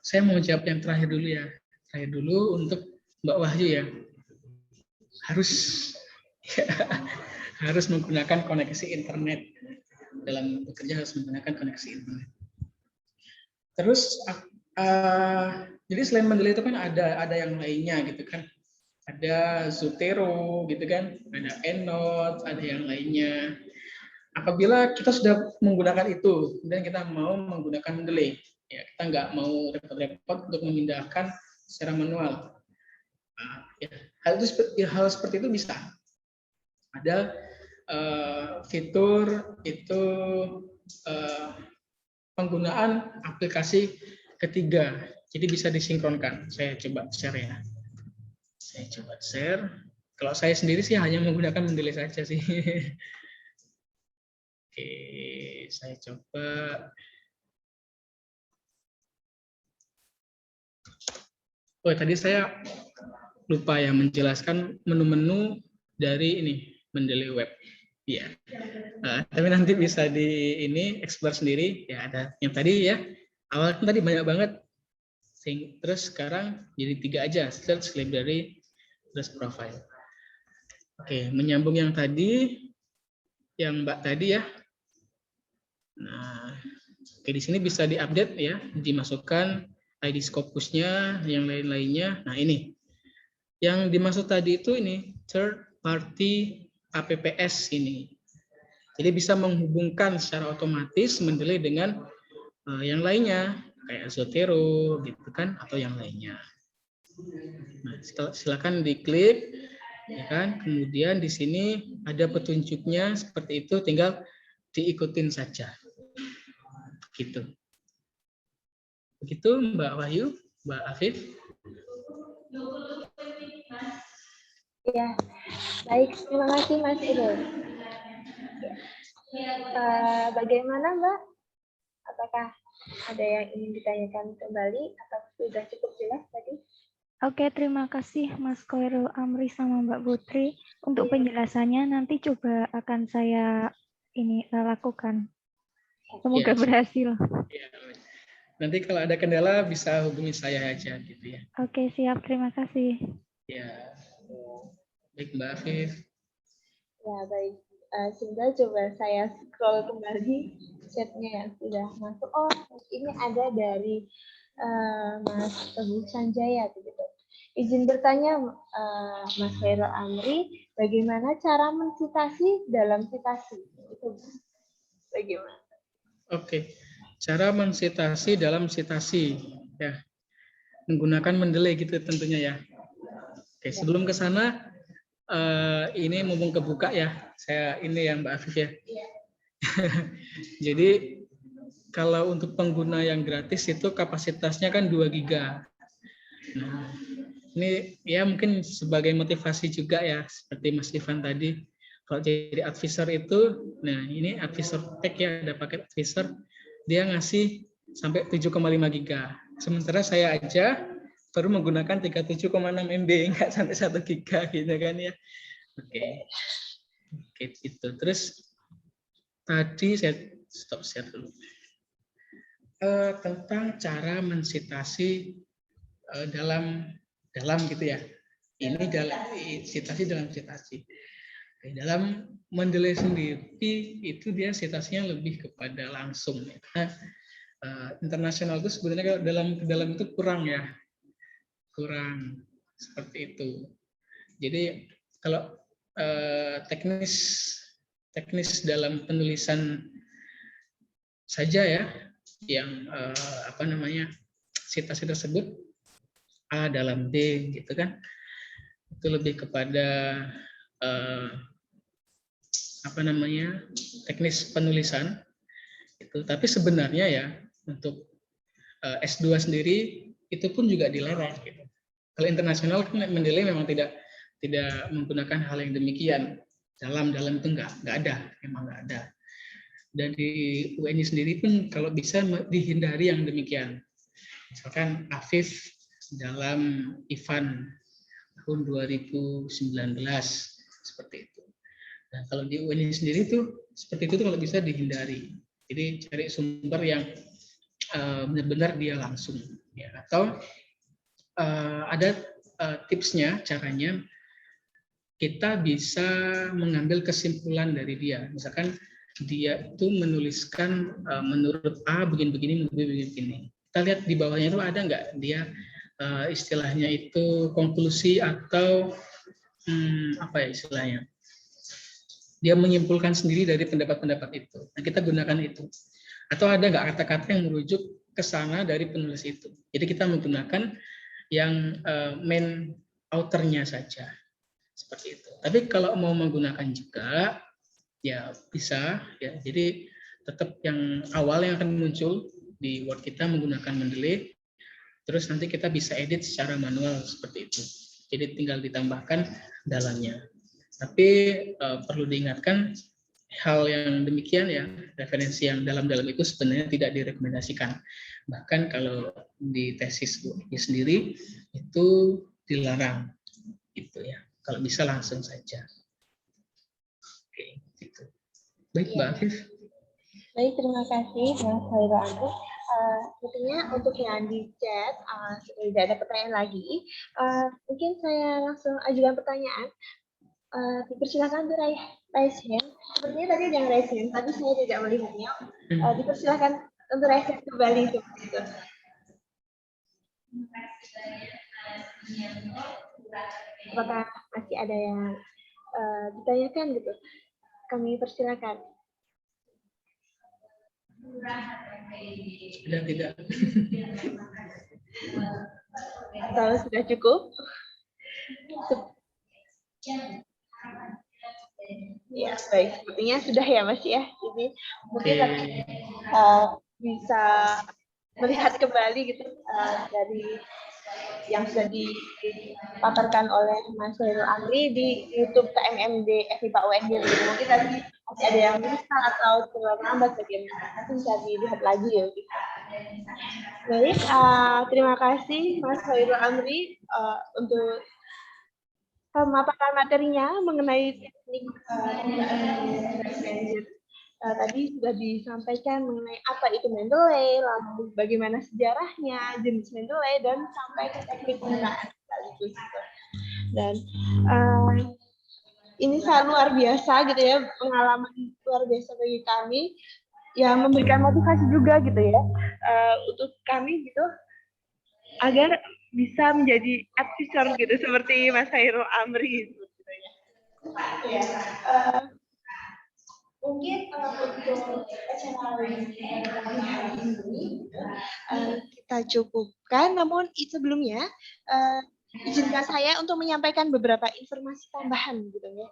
C: Saya mau jawab yang terakhir dulu ya. Terakhir dulu untuk Mbak Wahyu ya. Harus menggunakan koneksi internet. Dalam bekerja harus menggunakan koneksi internet. Terus jadi selain Mendeley itu kan ada yang lainnya gitu kan. Ada Zotero gitu kan, ada EndNote, ada yang lainnya. Apabila kita sudah menggunakan itu, kemudian kita mau menggunakan Mendeley, ya kita nggak mau repot-repot untuk memindahkan secara manual. Nah, ya, hal seperti itu bisa. Ada fitur itu penggunaan aplikasi ketiga, jadi bisa disinkronkan. Saya coba share ya. Saya coba share. Kalau saya sendiri sih hanya menggunakan Mendeley saja sih. Oke, saya coba. Oh, tadi saya lupa ya menjelaskan menu-menu dari ini Mendeley Web. Ya. Tapi nanti bisa di explore sendiri. Ya, ada yang tadi ya. Awalnya tadi banyak banget. Terus sekarang jadi 3 aja, search, library, terus profile. Oke, menyambung yang tadi, yang Mbak tadi ya. Nah, oke, di sini bisa diupdate ya, dimasukkan ID Scopusnya, yang lain-lainnya. Nah, ini. Yang dimaksud tadi itu ini, third party APPS ini. Jadi bisa menghubungkan secara otomatis Mendeley dengan yang lainnya. Kayak Zotero gitu kan, atau yang lainnya. Nah, silakan diklik, ya kan. Kemudian di sini ada petunjuknya seperti itu, tinggal diikutin saja. Gitu. Begitu Mbak Wahyu, Mbak Afif.
A: Ya, baik. Terima kasih Mas Irul. Bagaimana Mbak? Apakah ada yang ingin ditanyakan kembali atau sudah cukup jelas tadi?
H: Oke, terima kasih Mas Koirul Amri sama Mbak Putri untuk penjelasannya. Nanti coba akan saya lakukan. Semoga berhasil.
C: Ya. Nanti kalau ada kendala bisa hubungi saya aja gitu ya.
H: Oke, siap. Terima kasih.
C: Ya, baik Mbak Afif.
A: Ya, baik. Sebentar coba saya scroll kembali chatnya yang sudah masuk. Oh, ini ada dari Mas Teguh Sanjaya begitu. Izin bertanya Mas Khairul Amri, bagaimana cara mensitasi dalam sitasi? Itu bagaimana?
C: Oke, cara mensitasi dalam sitasi, ya, menggunakan mendeley gitu tentunya ya. Oke, sebelum ke sana, ini mumpung kebuka ya, saya ini ya Mbak Afif ya. Jadi kalau untuk pengguna yang gratis itu kapasitasnya kan 2 giga. Nah, ini ya mungkin sebagai motivasi juga ya, seperti Mas Ivan tadi, kalau jadi advisor itu, nah ini advisor tech ya, ada paket advisor, dia ngasih sampai 7,5 giga. Sementara saya aja baru menggunakan 37,6 MB, nggak sampai 1 giga gitu kan ya. Oke, gitu. Terus tadi saya stop share dulu. Tentang cara mensitasi dalam gitu ya. Ini dalam sitasi dalam sitasi. Dalam mendelay sendiri itu dia sitasinya lebih kepada langsung. Karena internasional itu sebenarnya dalam itu kurang ya, kurang seperti itu. Jadi kalau teknis dalam penulisan saja ya, yang sitasi tersebut A dalam D gitu kan, itu lebih kepada teknis penulisan itu. Tapi sebenarnya ya untuk S2 sendiri itu pun juga dilarang gitu. Kalau internasional kan mendelay memang tidak menggunakan hal yang demikian. Dalam itu enggak ada, memang enggak ada. Dan di UNI sendiri pun kalau bisa dihindari yang demikian. Misalkan Afif dalam Ivan tahun 2019 seperti itu. Nah, kalau di UNI sendiri itu seperti itu kalau bisa dihindari. Jadi cari sumber yang benar-benar dia langsung. Ya. Atau ada tipsnya, caranya kita bisa mengambil kesimpulan dari dia. Misalkan dia itu menuliskan menurut A begini. Kita lihat di bawahnya itu ada nggak dia istilahnya itu konklusi atau istilahnya. Dia menyimpulkan sendiri dari pendapat-pendapat itu. Nah, kita gunakan itu. Atau ada nggak kata-kata yang merujuk ke sana dari penulis itu. Jadi kita menggunakan yang main author-nya saja. Seperti itu. Tapi kalau mau menggunakan juga, ya bisa. Ya. Jadi tetap yang awal yang akan muncul di Word kita menggunakan mendeley. Terus nanti kita bisa edit secara manual seperti itu. Jadi tinggal ditambahkan dalamnya. Tapi perlu diingatkan hal yang demikian ya, referensi yang dalam itu sebenarnya tidak direkomendasikan. Bahkan kalau di tesis UNI sendiri itu dilarang, gitu ya. Kalau bisa langsung saja. Oke, gitu. Baik, Mbak Afif.
A: Baik, terima kasih Mas Khairul Amri. Sepertinya untuk yang di chat tidak ada pertanyaan lagi. Mungkin saya langsung ajukan pertanyaan. Dipersilakan untuk raise hand. Sepertinya tadi ada yang raise hand, tapi saya tidak melihatnya. Dipersilakan untuk raise hand kembali seperti itu. Apakah masih ada yang ditanyakan gitu? Kami persilakan.
C: Tidak.
A: Atau sudah cukup? Ya, baik. Sepertinya sudah ya, Mas ya. Jadi mungkin bisa melihat kembali gitu dari yang sudah dipaparkan oleh Mas Khairul Amri di YouTube KMMD FMIPA UNY. Mungkin tadi masih ada yang bisa atau terlambat bagaimana, nanti bisa dilihat lagi ya. Baik, terima kasih Mas Khairul Amri untuk pemaparan materinya mengenai teknik manajer. Tadi sudah disampaikan mengenai apa itu mendeley, lalu bagaimana sejarahnya, jenis mendeley, dan sampai ke teknik penggunaan sekaligus. Dan ini sangat luar biasa gitu ya, pengalaman luar biasa bagi kami yang memberikan motivasi juga gitu ya untuk kami gitu agar bisa menjadi advisor gitu seperti Mas Khairul Amri gitu ya. Mungkin untuk acara hari ini kita cukupkan, namun sebelumnya izinkan saya untuk menyampaikan beberapa informasi tambahan gitu ya.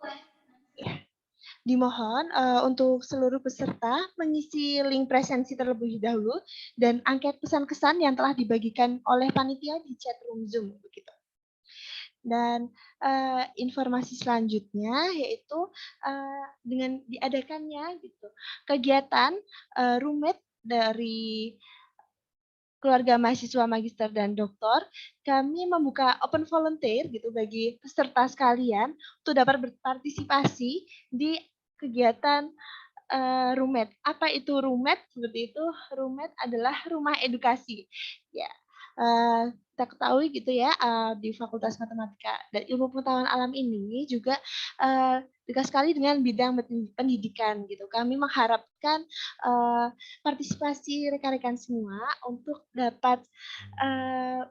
A: Dimohon untuk seluruh peserta mengisi link presensi terlebih dahulu dan angket pesan kesan yang telah dibagikan oleh panitia di chat room Zoom begitu. Dan informasi selanjutnya yaitu dengan diadakannya gitu kegiatan roommate dari keluarga mahasiswa magister dan doktor, kami membuka open volunteer gitu bagi peserta sekalian untuk dapat berpartisipasi di kegiatan roommate. Apa itu roommate? Seperti itu, roommate adalah rumah edukasi. Ya, kita ketahui gitu ya di Fakultas Matematika dan Ilmu Pengetahuan Alam ini juga dekat sekali dengan bidang pendidikan gitu. Kami mengharapkan partisipasi rekan-rekan semua untuk dapat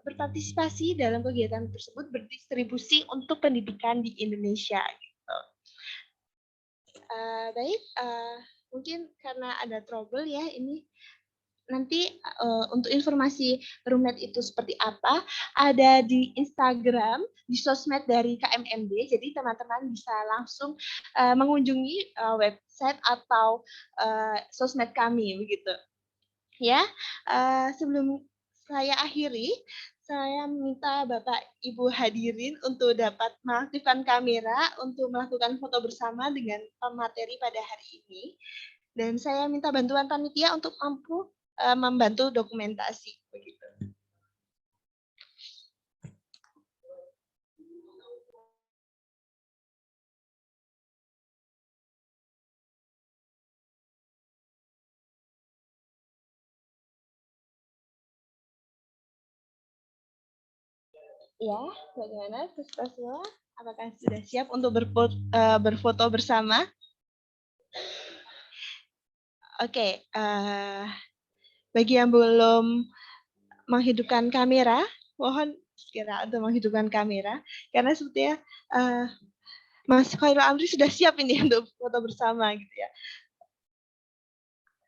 A: berpartisipasi dalam kegiatan tersebut berdistribusi untuk pendidikan di Indonesia. Gitu. Baik, mungkin karena ada trouble ya ini. Nanti untuk informasi roommate itu seperti apa, ada di Instagram, di sosmed dari KMMD, jadi teman-teman bisa langsung mengunjungi website atau sosmed kami, begitu. Ya, sebelum saya akhiri, saya minta Bapak Ibu hadirin untuk dapat mengaktifkan kamera untuk melakukan foto bersama dengan pemateri pada hari ini. Dan saya minta bantuan panitia untuk mampu membantu dokumentasi begitu. Ya, bagaimana peserta semua? Apakah sudah siap untuk berfoto bersama? Oke, bagi yang belum menghidupkan kamera, mohon segera untuk menghidupkan kamera, karena sepertinya Mas Khairul Amri sudah siap ini untuk foto bersama gitu ya.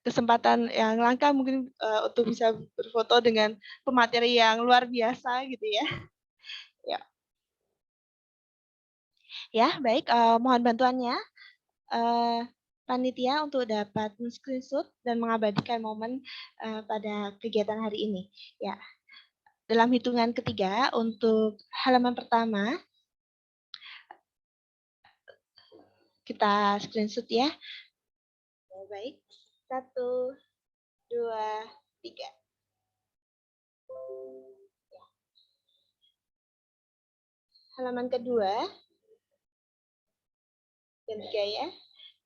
A: Kesempatan yang langka mungkin untuk bisa berfoto dengan pemateri yang luar biasa gitu ya. Ya, baik, mohon bantuannya. Panitia untuk dapat men-screenshot dan mengabadikan momen pada kegiatan hari ini. Ya, dalam hitungan ketiga untuk halaman pertama kita screenshot ya. Baik, 1, 2, 3. Halaman kedua dan 3 ya.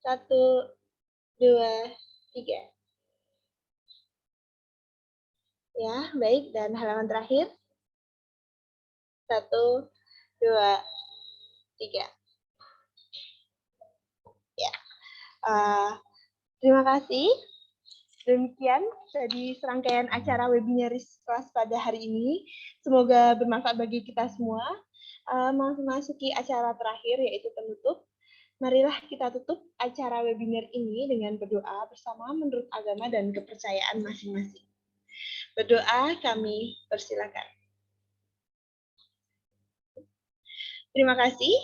A: 1, 2, 3. Ya, baik. Dan halaman terakhir. 1, 2, 3. Ya. Terima kasih. Demikian tadi serangkaian acara webinaris kelas pada hari ini. Semoga bermanfaat bagi kita semua. Memasuki acara terakhir yaitu penutup. Marilah kita tutup acara webinar ini dengan berdoa bersama menurut agama dan kepercayaan masing-masing. Berdoa kami persilakan. Terima kasih.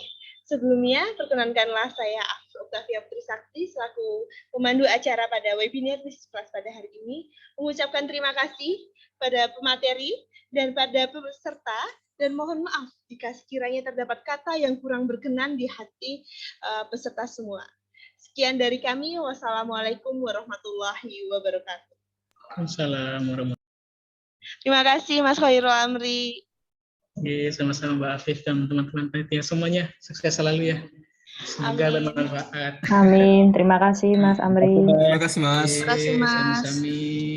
A: Sebelumnya, perkenankanlah saya Oktavia Putri Sakti selaku pemandu acara pada webinar kelas pada hari ini mengucapkan terima kasih pada pemateri dan pada peserta dan mohon maaf jika sekiranya terdapat kata yang kurang berkenan di hati peserta semua. Sekian dari kami. Wassalamualaikum warahmatullahi wabarakatuh.
C: Waalaikumsalam warahmatullahi wabarakatuh.
A: Terima kasih Mas Khairul Amri.
C: Oke, sama-sama Mbak Afif dan teman-teman panitia semuanya. Sukses selalu ya. Semoga bermanfaat.
F: Amin. Terima kasih Mas Amri.
I: Terima kasih Mas.
A: Terima kasih Mas.
C: Sami-sami.